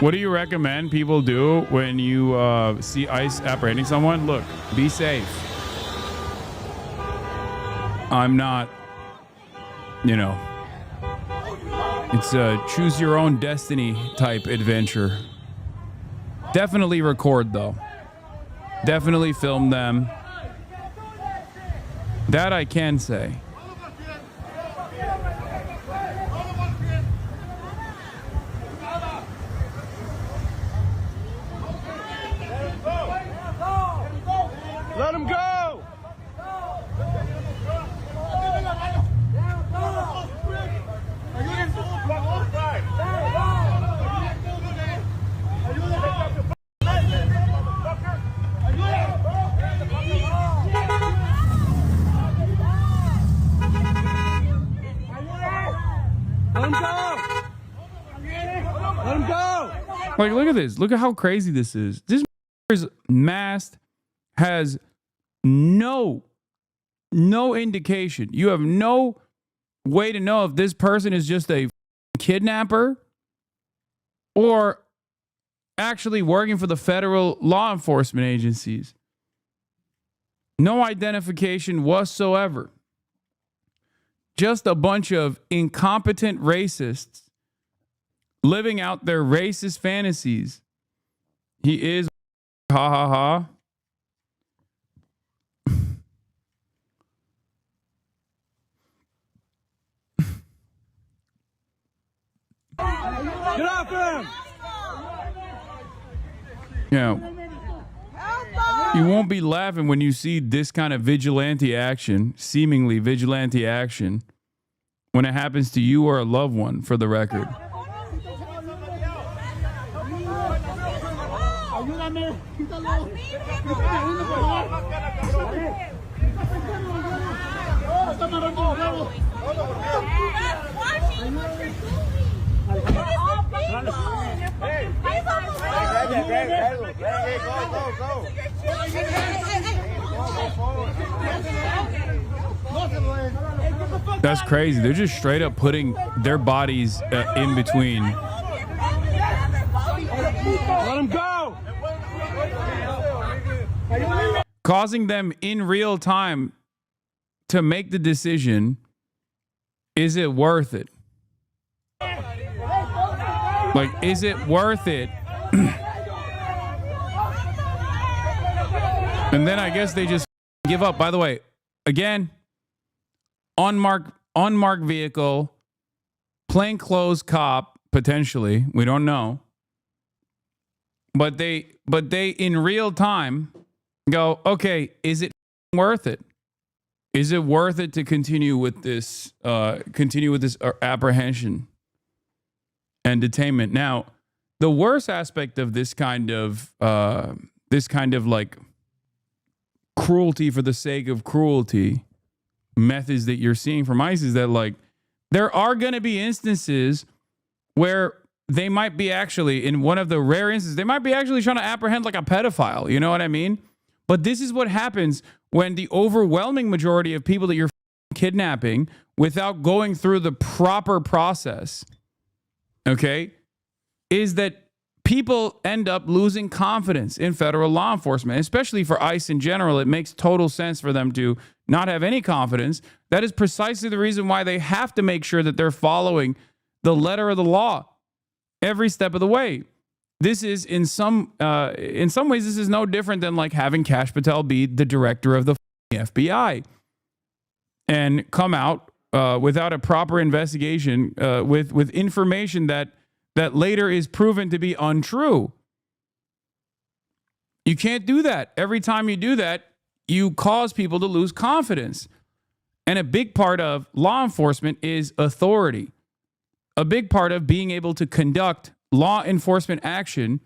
What do you recommend people do when you see ICE apprehending someone? Look, be safe. I'm not, it's a choose your own destiny type adventure. Definitely record though. Definitely film them. That I can say. Like, look at this. Look at how crazy this is. This mast has no indication. You have no way to know if this person is just a kidnapper or actually working for the federal law enforcement agencies. No identification whatsoever. Just a bunch of incompetent racists living out their racist fantasies. He is ha ha ha. Get off him! You won't be laughing when you see this kind of vigilante action, seemingly vigilante action, when it happens to you or a loved one, for the record. That's crazy. They're just straight up putting their bodies in between. Let him go! Causing them in real time to make the decision, is it worth it? Like, is it worth it? And then I guess they just give up. By the way, again, unmarked vehicle, plainclothes cop, potentially. We don't know. But they in real time go, okay, is it worth it? Is it worth it to continue with this apprehension and detainment? Now, the worst aspect of this kind of like cruelty for the sake of cruelty methods that you're seeing from ICE is that, like, there are going to be instances where they might be actually, in one of the rare instances, they might be actually trying to apprehend like a pedophile. You know what I mean? But this is what happens when the overwhelming majority of people that you're kidnapping without going through the proper process, okay, is that people end up losing confidence in federal law enforcement, especially for ICE in general. It makes total sense for them to not have any confidence. That is precisely the reason why they have to make sure that they're following the letter of the law every step of the way. This is in some ways, this is no different than like having Kash Patel be the director of the FBI and come out without a proper investigation with information that later is proven to be untrue. You can't do that. Every time you do that, you cause people to lose confidence. And a big part of law enforcement is authority. A big part of being able to conduct law enforcement action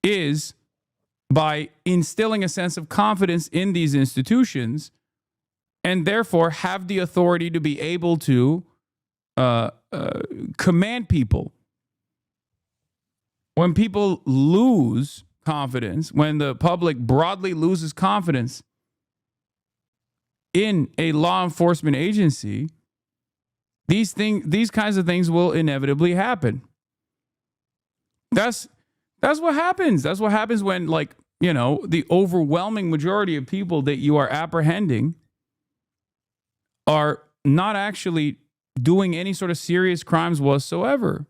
is by instilling a sense of confidence in these institutions and therefore have the authority to be able to command people. When people lose confidence, when the public broadly loses confidence in a law enforcement agency, these kinds of things will inevitably happen. That's what happens. That's what happens when, like, you know, the overwhelming majority of people that you are apprehending are not actually doing any sort of serious crimes whatsoever.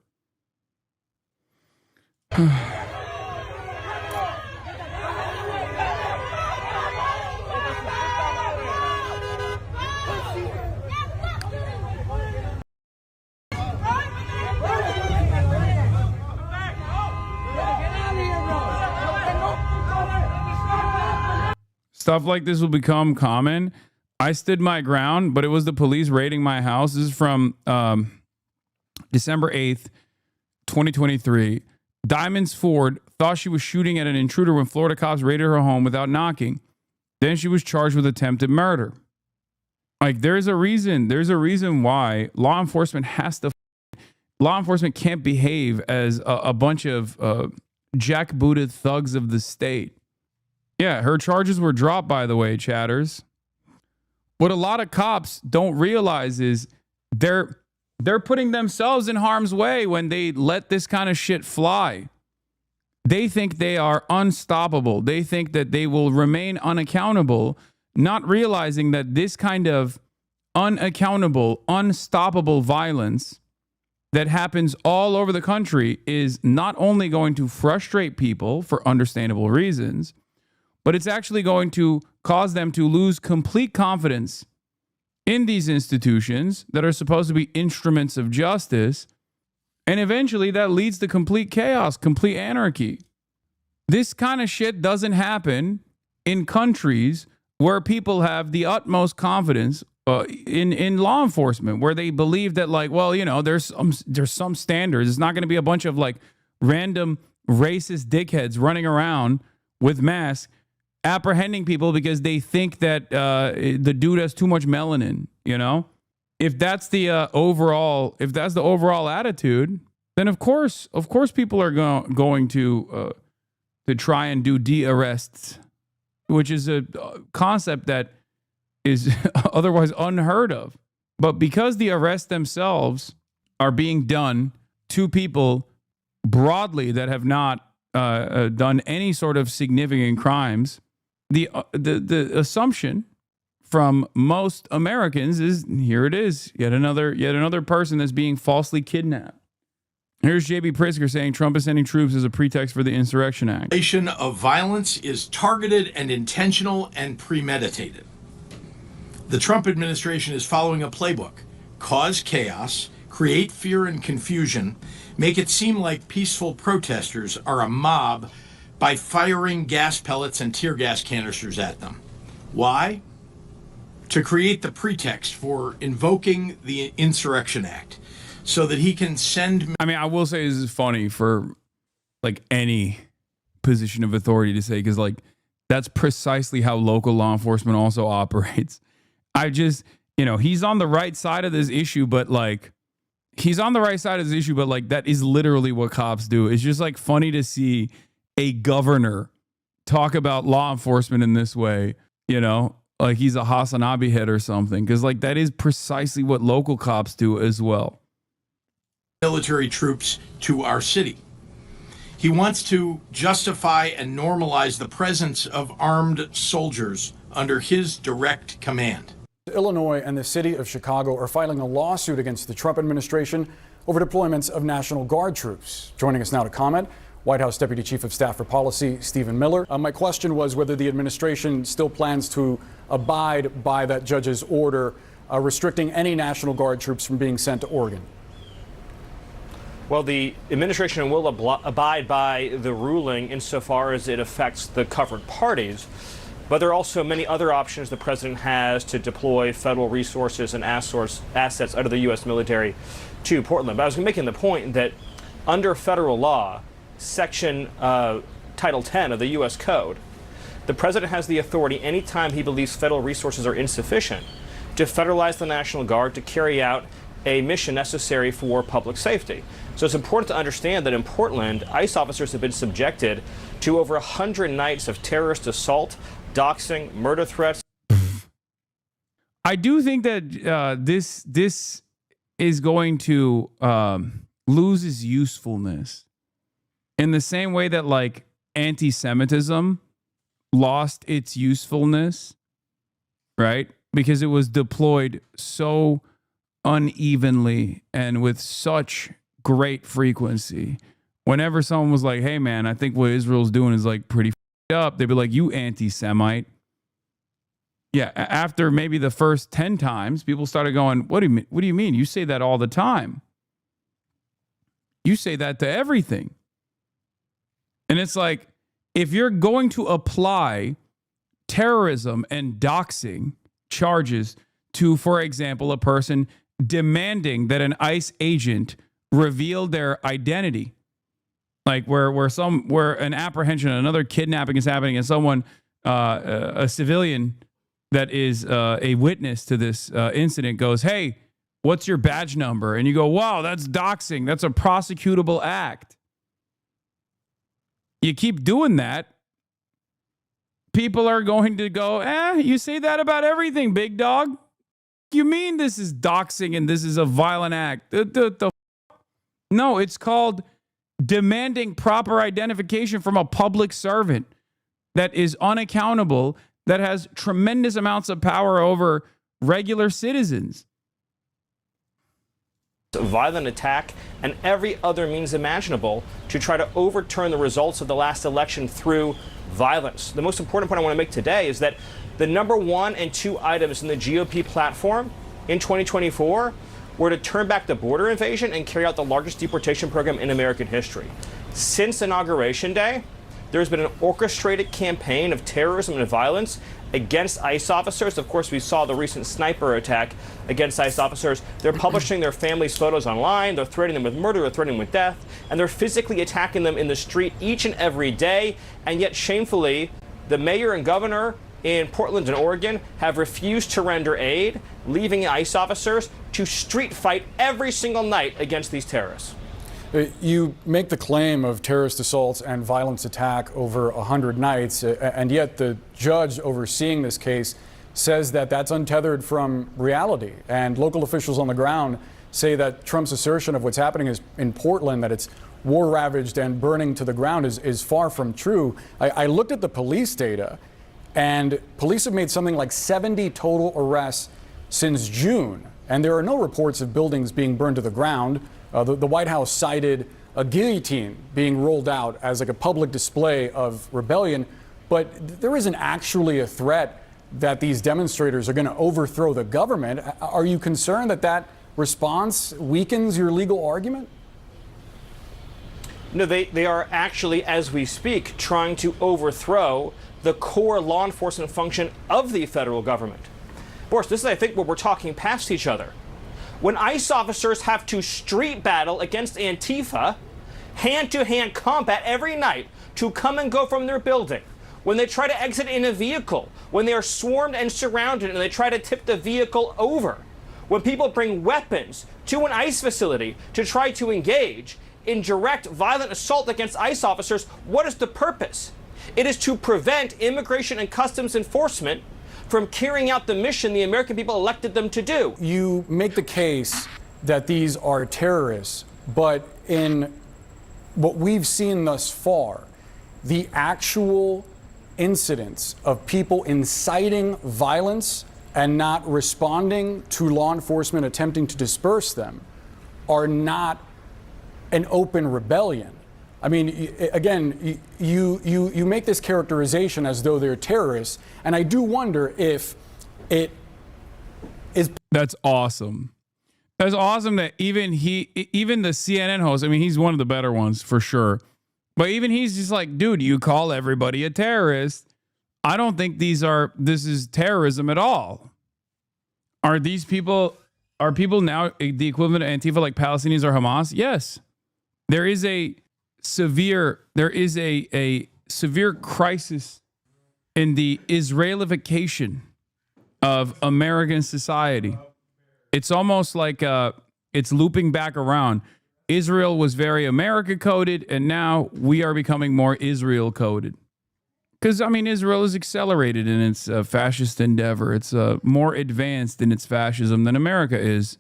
Stuff like this will become common. I stood my ground, but it was the police raiding my house. This is from December 8th, 2023. Diamonds Ford thought she was shooting at an intruder when Florida cops raided her home without knocking. Then she was charged with attempted murder. Like, there's a reason why law enforcement can't behave as a bunch of jackbooted thugs of the state. Yeah, her charges were dropped, by the way, chatters. What a lot of cops don't realize is they're putting themselves in harm's way when they let this kind of shit fly. They think they are unstoppable. They think that they will remain unaccountable, not realizing that this kind of unaccountable, unstoppable violence that happens all over the country is not only going to frustrate people for understandable reasons, but it's actually going to cause them to lose complete confidence in these institutions that are supposed to be instruments of justice. And eventually that leads to complete chaos, complete anarchy. This kind of shit doesn't happen in countries where people have the utmost confidence in law enforcement, where they believe that, like, well, you know, there's some standards. It's not going to be a bunch of like random racist dickheads running around with masks apprehending people because they think that the dude has too much melanin. You know, if that's the overall attitude, then of course people are going to try and do de-arrests, which is a concept that is otherwise unheard of. But because the arrests themselves are being done to people broadly that have not done any sort of significant crimes, the assumption from most Americans is, here it is, yet another person that's being falsely kidnapped. Here's J.B. Pritzker saying Trump is sending troops as a pretext for the Insurrection Act. Of violence is targeted and intentional and premeditated. The Trump administration is following a playbook: cause chaos, create fear and confusion, make it seem like peaceful protesters are a mob by firing gas pellets and tear gas canisters at them. Why? To create the pretext for invoking the Insurrection Act so that he can send... I mean, I will say this is funny for like any position of authority to say, because like that's precisely how local law enforcement also operates. I just, you know, he's on the right side of this issue, but like that is literally what cops do. It's just like funny to see a governor talk about law enforcement in this way, you know, like he's a Hasanabi head or something, because like that is precisely what local cops do as well. Military troops to our city. He wants to justify and normalize the presence of armed soldiers under his direct command. Illinois and the city of Chicago are filing a lawsuit against the Trump administration over deployments of National Guard troops. Joining us now to comment, White House Deputy Chief of Staff for Policy, Stephen Miller. My question was whether the administration still plans to abide by that judge's order restricting any National Guard troops from being sent to Oregon. Well, the administration will abide by the ruling insofar as it affects the covered parties. But there are also many other options the president has to deploy federal resources and assets under the U.S. military to Portland. But I was making the point that under federal law, Section Title 10 of the U.S. Code, the president has the authority anytime he believes federal resources are insufficient to federalize the National Guard to carry out a mission necessary for public safety. So it's important to understand that in Portland, ICE officers have been subjected to over 100 nights of terrorist assault, doxing, murder threats. I do think that this is going to lose its usefulness in the same way that like anti-Semitism lost its usefulness, right? Because it was deployed so unevenly and with such great frequency. Whenever someone was like, hey man, I think what Israel's doing is like pretty up, they'd be like, you anti-Semite. Yeah, after maybe the first 10 times, people started going, what do you mean? You say that all the time. You say that to everything. And it's like, if you're going to apply terrorism and doxing charges to, for example, a person demanding that an ICE agent reveal their identity, like where an apprehension, another kidnapping is happening, and someone, a civilian that is a witness to this incident goes, hey, what's your badge number? And you go, wow, that's doxing. That's a prosecutable act. you keep doing that, people are going to go, you say that about everything, big dog. You mean this is doxing and this is a violent act? No, it's called demanding proper identification from a public servant that is unaccountable, that has tremendous amounts of power over regular citizens. Violent attack and every other means imaginable to try to overturn the results of the last election through violence. The most important point I want to make today is that the number 1 and 2 items in the GOP platform in 2024 were to turn back the border invasion and carry out the largest deportation program in American history. Since Inauguration Day, there's been an orchestrated campaign of terrorism and violence against ICE officers. Of course, we saw the recent sniper attack against ICE officers. They're publishing their families' photos online. They're threatening them with murder, they're threatening them with death, and they're physically attacking them in the street each and every day. And yet, shamefully, the mayor and governor in Portland and Oregon have refused to render aid, leaving ICE officers to street fight every single night against these terrorists. You make the claim of terrorist assaults and violence attack over 100 nights, and yet the judge overseeing this case says that that's untethered from reality. And local officials on the ground say that Trump's assertion of what's happening is in Portland, that it's war-ravaged and burning to the ground, is far from true. I looked at the police data, and police have made something like 70 total arrests since June. And there are no reports of buildings being burned to the ground. The White House cited a guillotine being rolled out as like a public display of rebellion, but there isn't actually a threat that these demonstrators are going to overthrow the government. Are you concerned that that response weakens your legal argument? No, they are actually, as we speak, trying to overthrow the core law enforcement function of the federal government. Boris, this is, I think, where we're talking past each other. When ICE officers have to street battle against Antifa, hand-to-hand combat every night to come and go from their building, when they try to exit in a vehicle, when they are swarmed and surrounded and they try to tip the vehicle over, when people bring weapons to an ICE facility to try to engage in direct violent assault against ICE officers, what is the purpose? It is to prevent Immigration and Customs Enforcement from carrying out the mission the American people elected them to do. You make the case that these are terrorists, but in what we've seen thus far, the actual incidents of people inciting violence and not responding to law enforcement attempting to disperse them are not an open rebellion. I mean, again, you make this characterization as though they're terrorists, and I do wonder if it is. That's awesome. That's awesome that even the CNN host, I mean, he's one of the better ones for sure, but even he's just like, dude, you call everybody a terrorist. I don't think this is terrorism at all. Are people now the equivalent of Antifa, like Palestinians or Hamas? Yes. There is a severe crisis in the Israelification of American society. It's almost like it's looping back around. Israel was very America coded, and now we are becoming more Israel coded. Because, I mean, Israel is accelerated in its fascist endeavor. It's more advanced in its fascism than America is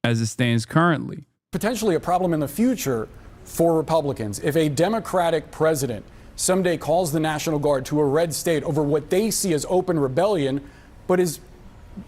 as it stands currently. Potentially a problem in the future for Republicans. If a Democratic president someday calls the National Guard to a red state over what they see as open rebellion, but is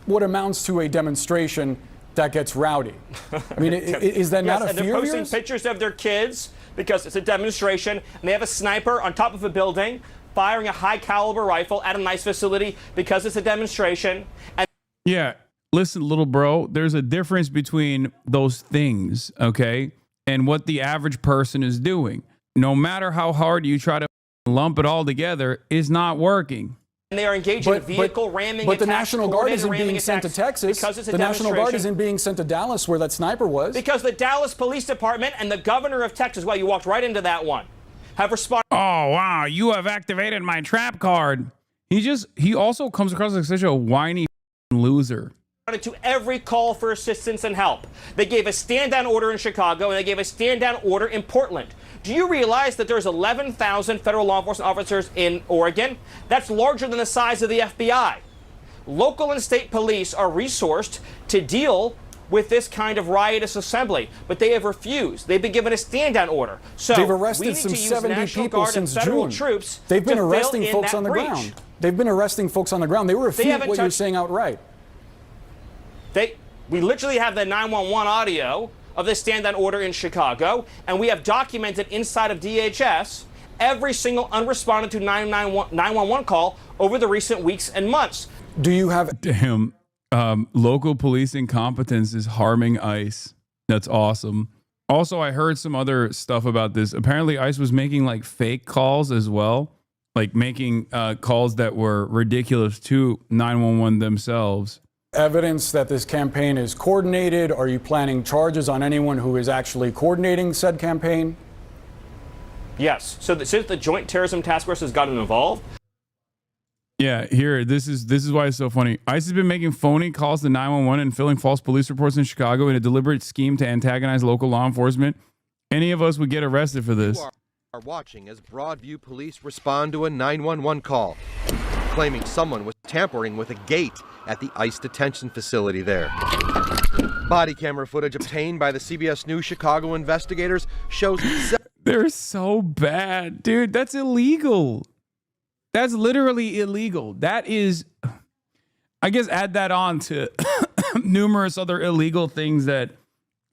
what amounts to a demonstration that gets rowdy. I mean, is that not a fear of yours? And they're posting pictures of their kids because it's a demonstration, and they have a sniper on top of a building firing a high-caliber rifle at a nice facility because it's a demonstration. And yeah, listen, little bro, there's a difference between those things, okay, and what the average person is doing. No matter how hard you try to lump it all together, is not working. And they are engaged in vehicle ramming But the National Guard isn't being sent to Texas. Because it's a the National Guard demonstration. isn't being sent to Dallas, where that sniper was. Because the Dallas Police Department and the governor of Texas, well, you walked right into that one, have responded. Oh, wow, you have activated my trap card. He also comes across like such a whiny loser. To every call for assistance and help. They gave a stand-down order in Chicago, and they gave a stand-down order in Portland. Do you realize that there's 11,000 federal law enforcement officers in Oregon? That's larger than the size of the FBI. Local and state police are resourced to deal with this kind of riotous assembly, but they have refused. They've been given a stand-down order. So they've we arrested need some to use 70 National people Guard and since federal June. troops They've been to arresting fill in folks that on the breach. ground. They've been arresting folks on the ground. They refute what you're saying outright. We literally have the 911 audio of the stand-down order in Chicago, and we have documented inside of DHS every single unresponded to 911 call over the recent weeks and months. Do you have... Damn. Local police incompetence is harming ICE. That's awesome. Also, I heard some other stuff about this. Apparently, ICE was making like fake calls as well, like making calls that were ridiculous to 911 themselves. Evidence that this campaign is coordinated? Are you planning charges on anyone who is actually coordinating said campaign? Yes. So since the Joint Terrorism Task Force has gotten involved. Yeah, here, this is why it's so funny. ICE has been making phony calls to 911 and filling false police reports in Chicago in a deliberate scheme to antagonize local law enforcement. Any of us would get arrested for this. You are watching as Broadview police respond to a 911 call, claiming someone was tampering with a gate at the ICE detention facility there. Body camera footage obtained by the CBS News Chicago investigators shows... They're so bad. Dude, that's illegal. That's literally illegal. That is, I guess, add that on to numerous other illegal things that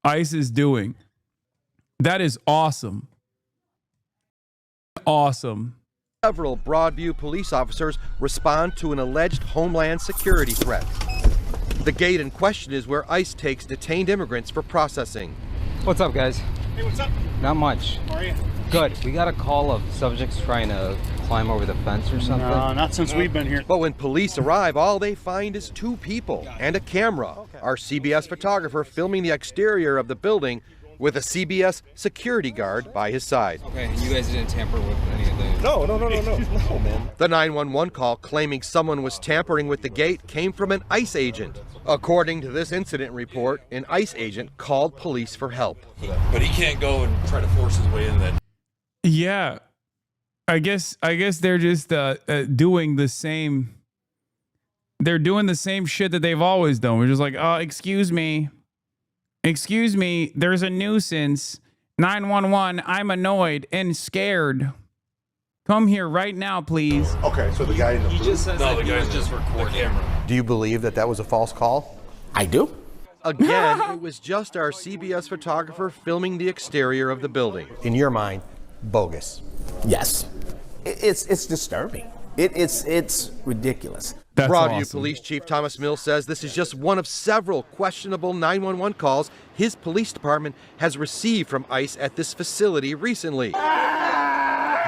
ICE is doing. That is awesome. Awesome. Several Broadview police officers respond to an alleged homeland security threat. The gate in question is where ICE takes detained immigrants for processing. What's up, guys? Hey, what's up? Not much. How are you? Good. We got a call of subjects trying to climb over the fence or something. No, not since we've been here. But when police arrive, all they find is two people and a camera. Our CBS photographer filming the exterior of the building with a CBS security guard by his side. Okay, you guys didn't tamper with any of the... No, man. The 911 call claiming someone was tampering with the gate came from an ICE agent. According to this incident report, an ICE agent called police for help. But he can't go and try to force his way in that. Yeah, I guess they're just doing the same. They're doing the same shit that they've always done. We're just like, oh, excuse me, there's a nuisance. 911, I'm annoyed and scared. Come here right now, please. Okay, so the guy in the He booth. just says that he was just recording. Camera. Do you believe that that was a false call? I do. Again, it was just our CBS photographer filming the exterior of the building. In your mind, bogus. Yes. It's disturbing. It's ridiculous. That's Broadview awesome. Police Chief Thomas Mills says this is just one of several questionable 911 calls his police department has received from ICE at this facility recently.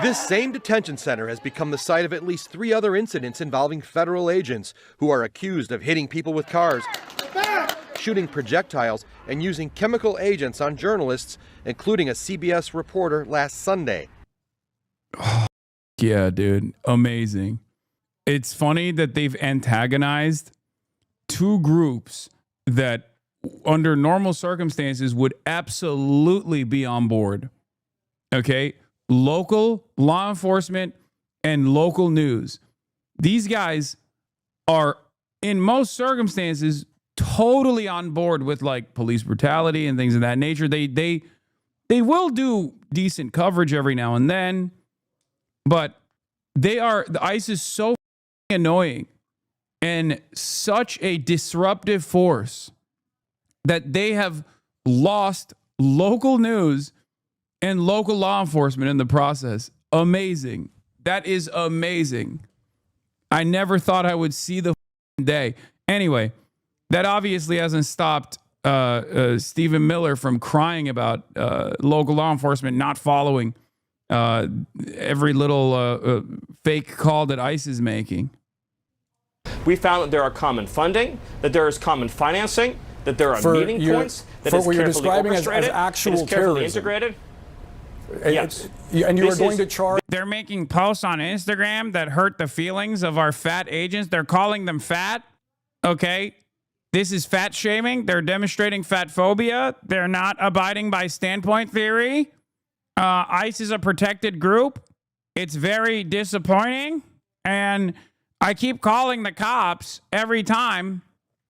This same detention center has become the site of at least 3 other incidents involving federal agents who are accused of hitting people with cars, shooting projectiles, and using chemical agents on journalists, including a CBS reporter last Sunday. Yeah, dude, amazing. It's funny that they've antagonized 2 groups that under normal circumstances would absolutely be on board. Okay? Local law enforcement and local news. These guys are, in most circumstances, totally on board with like police brutality and things of that nature. They will do decent coverage every now and then, but the ICE is so annoying and such a disruptive force that they have lost local news and local law enforcement in the process. Amazing. That is amazing. I never thought I would see the day. Anyway, that obviously hasn't stopped Stephen Miller from crying about local law enforcement not following every little fake call that ICE is making. We found that there are common funding, that there is common financing, that there are meeting points, that is what you're carefully describing as orchestrated, actual it is carefully terrorism. integrated. Yes. And you are going to charge... They're making posts on Instagram that hurt the feelings of our fat agents. They're calling them fat. Okay? This is fat shaming. They're demonstrating fat phobia. They're not abiding by standpoint theory. ICE is a protected group. It's very disappointing. And I keep calling the cops every time.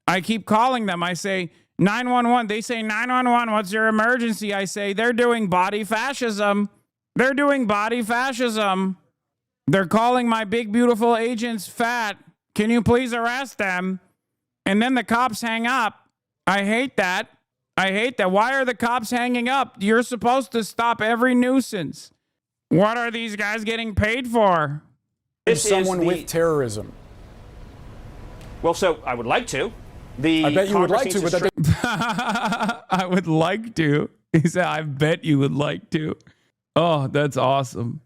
I keep calling them. I say, 911. They say, 911, what's your emergency? I say, they're doing body fascism. They're doing body fascism. They're calling my big, beautiful agents fat. Can you please arrest them? And then the cops hang up. I hate that. I hate that. Why are the cops hanging up? You're supposed to stop every nuisance. What are these guys getting paid for? Someone with terrorism. Well, so I would like to. I bet you would like to, but I would like to. He said, I bet you would like to. Oh, that's awesome.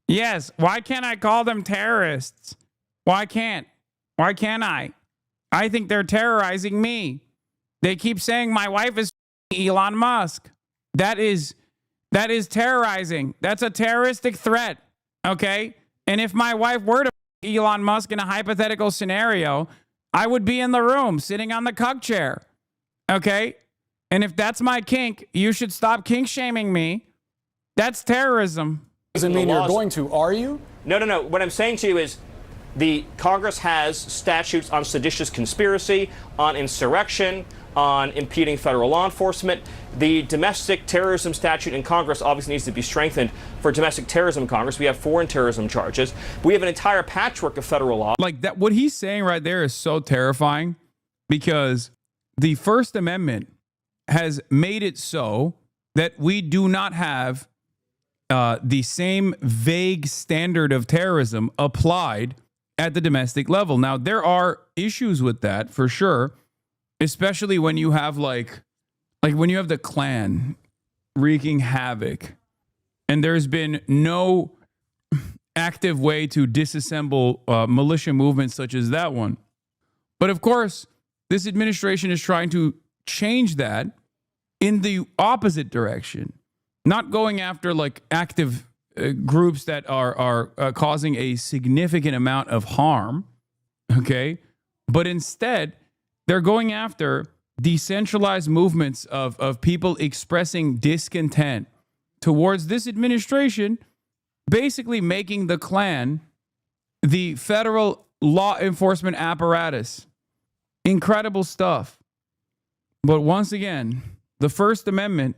Yes. Why can't I call them terrorists? Why can't I? I think they're terrorizing me. They keep saying my wife is Elon Musk. That is terrorizing. That's a terroristic threat. Okay. And if my wife were to Elon Musk in a hypothetical scenario, I would be in the room sitting on the cuck chair. Okay. And if that's my kink, you should stop kink shaming me. That's terrorism. Doesn't mean you're going to, are you? No. What I'm saying to you is the Congress has statutes on seditious conspiracy, on insurrection, on impeding federal law enforcement. The domestic terrorism statute in Congress obviously needs to be strengthened. For domestic terrorism in Congress, we have foreign terrorism charges. We have an entire patchwork of federal law. Like that, what he's saying right there is so terrifying because the First Amendment has made it so that we do not have the same vague standard of terrorism applied at the domestic level. Now, there are issues with that for sure, especially when you have like when you have the Klan wreaking havoc and there's been no active way to disassemble militia movements such as that one. But of course, this administration is trying to change that in the opposite direction, not going after like active groups that are causing a significant amount of harm, okay? But instead, they're going after decentralized movements of people expressing discontent towards this administration, basically making the Klan the federal law enforcement apparatus. Incredible stuff. But once again, the First Amendment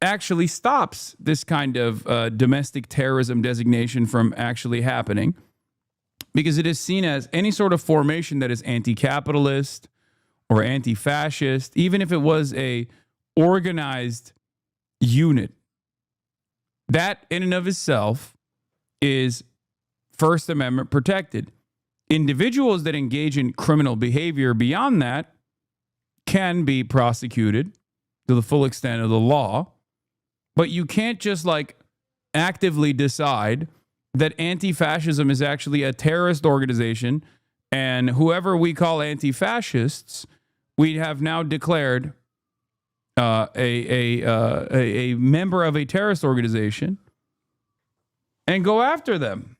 actually stops this kind of domestic terrorism designation from actually happening because it is seen as any sort of formation that is anti-capitalist or anti-fascist, even if it was a organized unit. That in and of itself is First Amendment protected. Individuals that engage in criminal behavior beyond that can be prosecuted to the full extent of the law. But you can't just like actively decide that anti-fascism is actually a terrorist organization and whoever we call anti-fascists, we have now declared a member of a terrorist organization and go after them.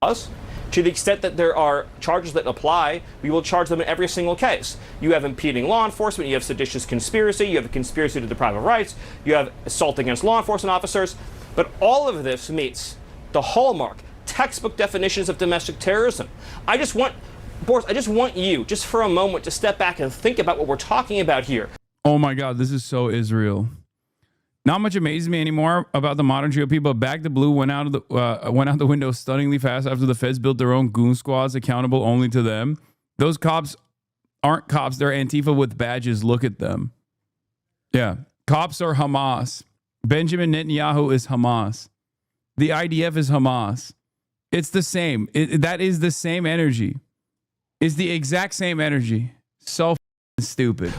Us. To the extent that there are charges that apply, we will charge them in every single case. You have impeding law enforcement, you have seditious conspiracy, you have a conspiracy to deprive of rights, you have assault against law enforcement officers. But all of this meets the hallmark, textbook definitions of domestic terrorism. Boris, I just want you, just for a moment, to step back and think about what we're talking about here. Oh my God, this is so Israel. Not much amazes me anymore about the modern GOP, but Back the Blue went out the window stunningly fast after the feds built their own goon squads accountable only to them. Those cops aren't cops. They're Antifa with badges. Look at them. Yeah. Cops are Hamas. Benjamin Netanyahu is Hamas. The IDF is Hamas. It's the same. That is the same energy. It's the exact same energy. So stupid.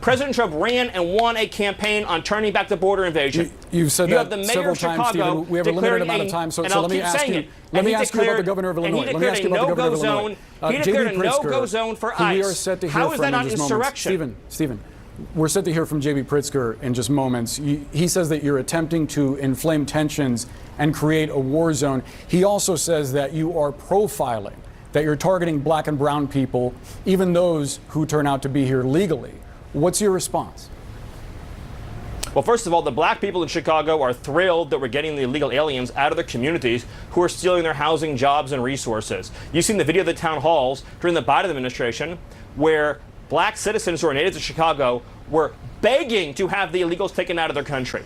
President Trump ran and won a campaign on turning back the border invasion. You've said you that have the mayor several of times, Chicago. Stephen. We have a limited amount of time, so let me ask you. Let me ask you about the governor of Illinois. He declared a no-go zone. He declared a no-go zone for ICE. How is that not insurrection? Stephen, we're set to hear from J.B. Pritzker in just moments. He says that you're attempting to inflame tensions and create a war zone. He also says that you are profiling, that you're targeting black and brown people, even those who turn out to be here legally. What's your response? Well, first of all, the black people in Chicago are thrilled that we're getting the illegal aliens out of their communities who are stealing their housing, jobs, and resources. You've seen the video of the town halls during the Biden administration where black citizens who are natives of Chicago were begging to have the illegals taken out of their country.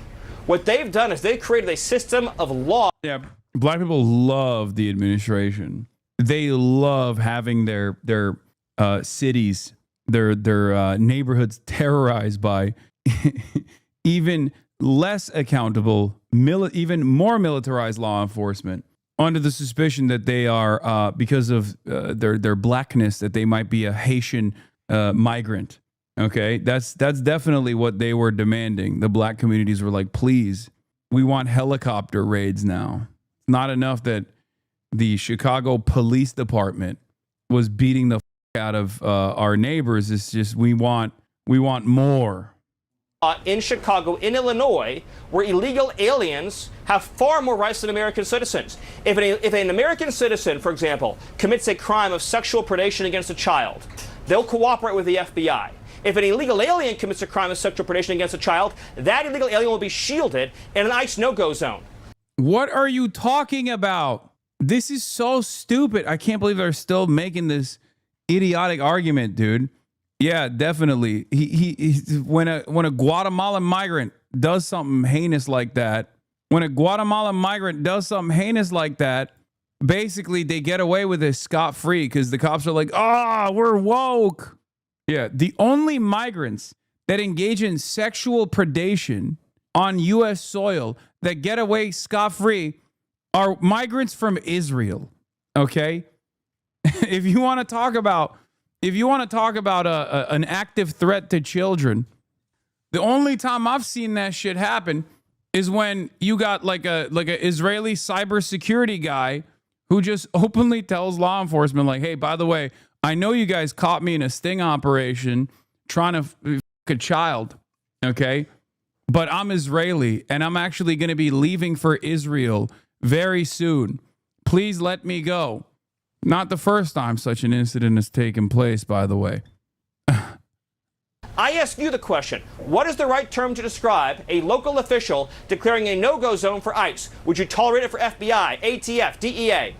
What they've done is they've created a system of law. Yeah, black people love the administration. They love having their cities, their neighborhoods terrorized by even less accountable, even more militarized law enforcement, under the suspicion that they are, because of their blackness, that they might be a Haitian migrant. Okay, that's definitely what they were demanding. The black communities were like, please, we want helicopter raids now. It's not enough that the Chicago Police Department was beating the out of our neighbors. It's just we want more. In Chicago, in Illinois, where illegal aliens have far more rights than American citizens. If an American citizen, for example, commits a crime of sexual predation against a child, they'll cooperate with the FBI. If an illegal alien commits a crime of sexual predation against a child, that illegal alien will be shielded in an ICE no-go zone. What are you talking about? This is so stupid. I can't believe they're still making this idiotic argument, dude. Yeah, definitely. When a Guatemalan migrant does something heinous like that, basically they get away with it scot-free because the cops are like, we're woke. Yeah, the only migrants that engage in sexual predation on U.S. soil that get away scot-free are migrants from Israel. Okay, if you want to talk about an active threat to children, the only time I've seen that shit happen is when you got like a Israeli cybersecurity guy who just openly tells law enforcement, like, hey, by the way, I know you guys caught me in a sting operation trying to fuck a child, okay? But I'm Israeli, and I'm actually going to be leaving for Israel very soon. Please let me go. Not the first time such an incident has taken place, by the way. I ask you the question, what is the right term to describe a local official declaring a no-go zone for ICE? Would you tolerate it for FBI, ATF, DEA?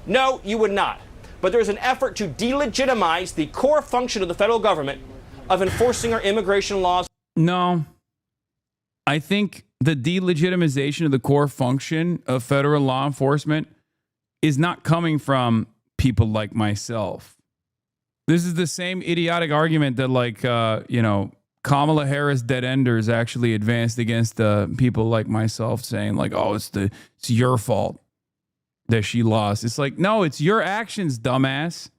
No, you would not. But there is an effort to delegitimize the core function of the federal government of enforcing our immigration laws. No. I think the delegitimization of the core function of federal law enforcement is not coming from people like myself. This is the same idiotic argument that, like, Kamala Harris dead enders actually advanced against people like myself, saying like, oh, it's your fault that she lost. It's like, no, it's your actions, dumbass.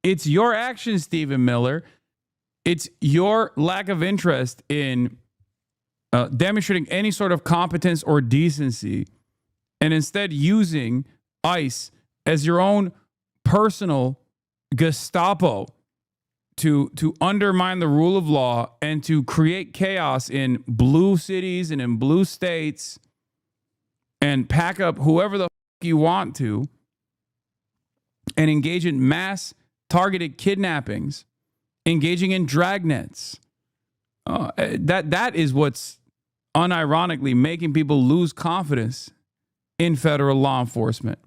It's your actions, Stephen Miller. It's your lack of interest in demonstrating any sort of competence or decency, and instead using ICE as your own personal Gestapo to undermine the rule of law and to create chaos in blue cities and in blue states and pack up whoever the f- you want to and engage in mass targeted kidnappings, engaging in dragnets. That is what's unironically making people lose confidence in federal law enforcement.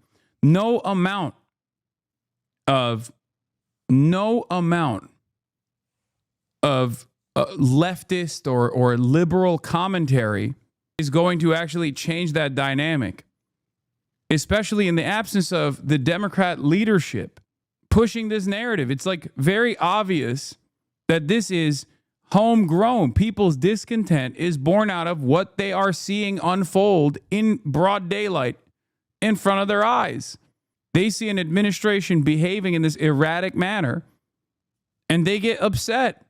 No amount of leftist or liberal commentary is going to actually change that dynamic, especially in the absence of the Democrat leadership pushing this narrative. It's like very obvious that this is homegrown. People's discontent is born out of what they are seeing unfold in broad daylight in front of their eyes. They see an administration behaving in this erratic manner and they get upset.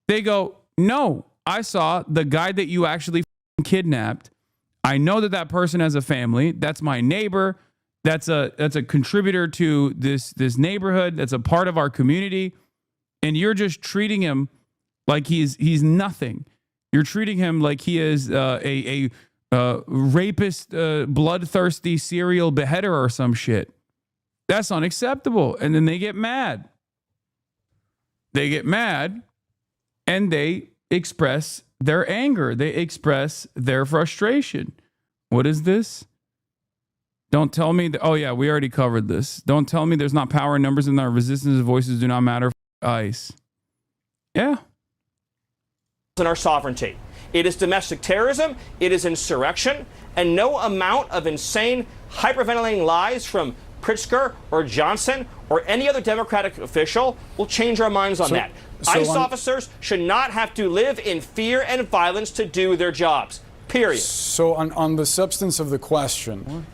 They go, no, I saw the guy that you actually kidnapped. I know that person has a family. That's my neighbor. That's a contributor to this neighborhood. That's a part of our community. And you're just treating him like he's nothing. You're treating him like he is a rapist, bloodthirsty serial beheader or some shit. That's unacceptable. And then they get mad. They get mad and they express their anger. They express their frustration. What is this? Don't tell me that. Oh, yeah, we already covered this. Don't tell me there's not power in numbers and our resistance of voices do not matter. ICE. Yeah. And our sovereignty. It is domestic terrorism. It is insurrection. And no amount of insane, hyperventilating lies from Pritzker or Johnson or any other Democratic official will change our minds on that. ICE officers should not have to live in fear and violence to do their jobs. Period. So on the substance of the question,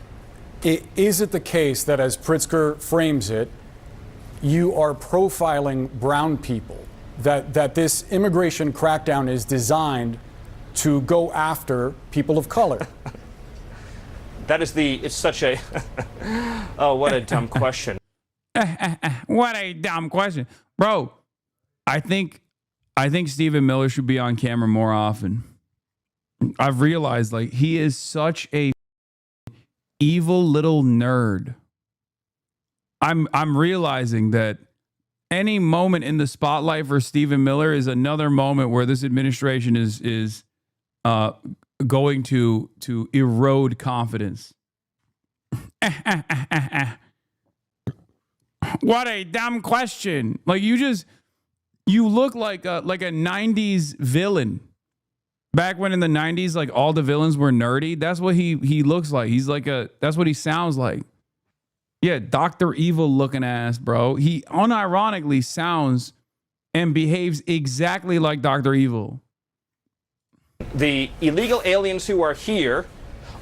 is it the case that, as Pritzker frames it, you are profiling brown people, that this immigration crackdown is designed to go after people of color? That is it's such a, oh, what a dumb question. What a dumb question. Bro, I think Stephen Miller should be on camera more often. I've realized, like, he is such a evil little nerd. I'm realizing that any moment in the spotlight for Stephen Miller is another moment where this administration is going to erode confidence. What a dumb question. Like, you look like a 90s villain. Back when in the 90s, like, all the villains were nerdy. That's what he looks like. He's like that's what he sounds like. Yeah, Dr. Evil looking ass, bro. He unironically sounds and behaves exactly like Dr. Evil. The illegal aliens who are here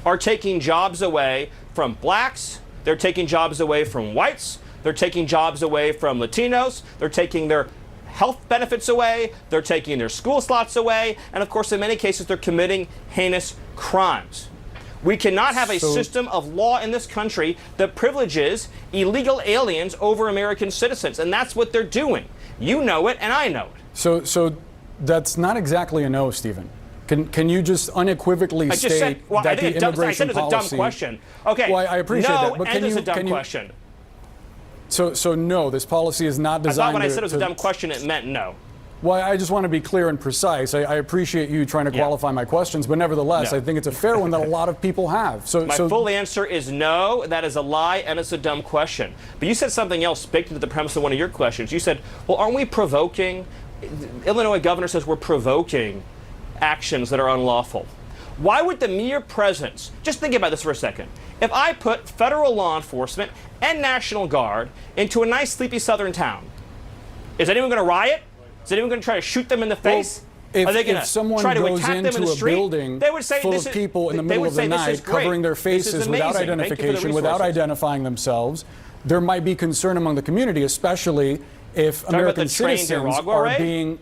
are taking jobs away from blacks. They're taking jobs away from whites. They're taking jobs away from Latinos. They're taking their health benefits away. They're taking their school slots away. And of course, in many cases, they're committing heinous crimes. We cannot have a system of law in this country that privileges illegal aliens over American citizens. And that's what they're doing. You know it, and I know it. So that's not exactly a no, Stephen. Can you just unequivocally state that the immigration policy... I said it's a dumb question. Okay. Well, I appreciate that. But and it's a dumb question. So no, this policy is not designed to... I thought when I said it was a dumb question, it meant no. Well, I just want to be clear and precise. I appreciate you trying to qualify my questions, but nevertheless, I think it's a fair one that a lot of people have. My full answer is no, that is a lie, and it's a dumb question. But you said something else, speaking to the premise of one of your questions. You said, well, aren't we provoking... Illinois governor says we're provoking actions that are unlawful. Why would the mere presence... Just think about this for a second. If I put federal law enforcement and National Guard into a nice, sleepy southern town, is anyone going to riot? Is anyone going to try to shoot them in the face? Well, Are they going to try to goes attack them in the into street? a building they would say, full of people in the middle of the night, covering their faces without identification, without identifying themselves, there might be concern among the community, especially if American citizens are being...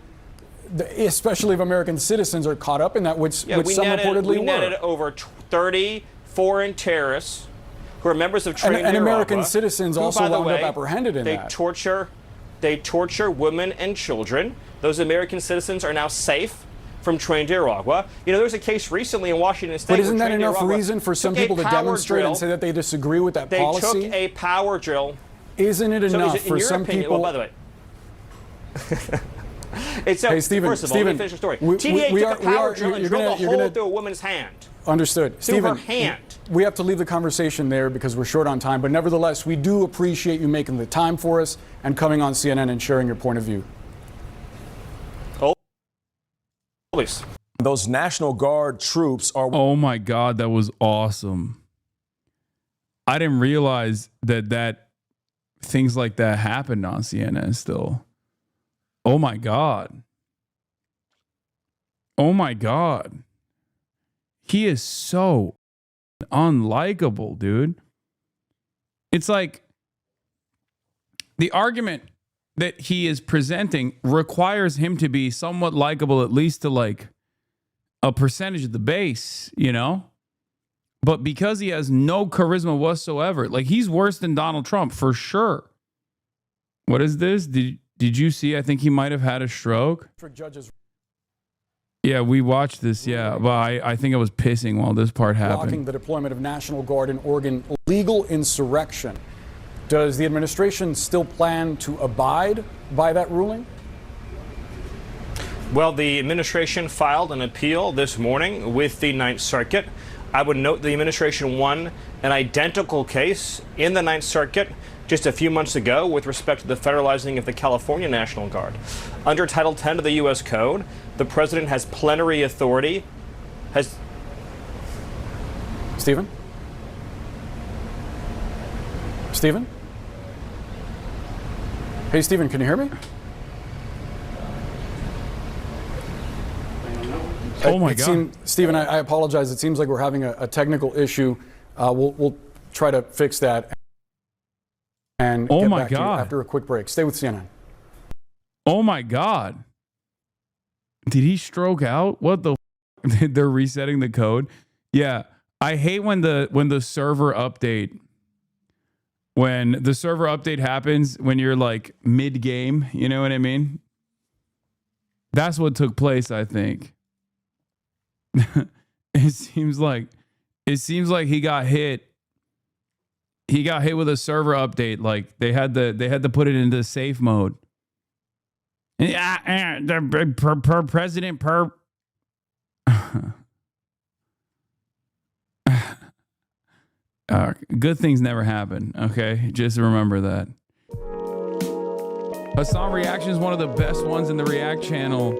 Especially if American citizens are caught up in that, which some reportedly were. We netted over 30 foreign terrorists who are members of Train and American citizens also wound up apprehended in that. They torture women and children. Those American citizens are now safe from Train Nicaragua. You know, there was a case recently in Washington State. But isn't that enough reason for some people to demonstrate and say that they disagree with that policy? They took a power drill. Isn't it enough for some people? Well, by the way. Hey, Stephen, first of all, let me finish the story. TDA took a power drill and drilled a hole through a woman's hand. Understood. Through her hand. We have to leave the conversation there because we're short on time, but nevertheless, we do appreciate you making the time for us and coming on CNN and sharing your point of view. Please. Those National Guard troops are... Oh my God, that was awesome. I didn't realize that things like that happened on CNN still. Oh my God. Oh my God. He is so unlikable, dude. It's like the argument that he is presenting requires him to be somewhat likable, at least to like a percentage of the base, you know? But because he has no charisma whatsoever, like he's worse than Donald Trump for sure. What is this? Did you see? I think he might have had a stroke. Yeah, we watched this. Yeah, but I think I was pissing while this part happened. Blocking the deployment of National Guard in Oregon, illegal insurrection. Does the administration still plan to abide by that ruling? Well, the administration filed an appeal this morning with the Ninth Circuit. I would note the administration won an identical case in the Ninth Circuit just a few months ago with respect to the federalizing of the California National Guard. Under Title 10 of the U.S. Code, the president has plenary authority. Stephen? Stephen? Hey, Stephen, can you hear me? Oh my God. Stephen, I apologize. It seems like we're having a technical issue. We'll try to fix that and get back to you after a quick break. Stay with CNN. Oh my God. Did he stroke out? What the f-? They're resetting the code. Yeah. I hate when the server update, when the server update happens when you're like mid game, you know what I mean? That's what took place, I think. It seems like he got hit. He got hit with a server update. Like they had to put it into safe mode. The president good things never happen. Okay, just remember that. Hasan Reaction is one of the best ones in the React channel.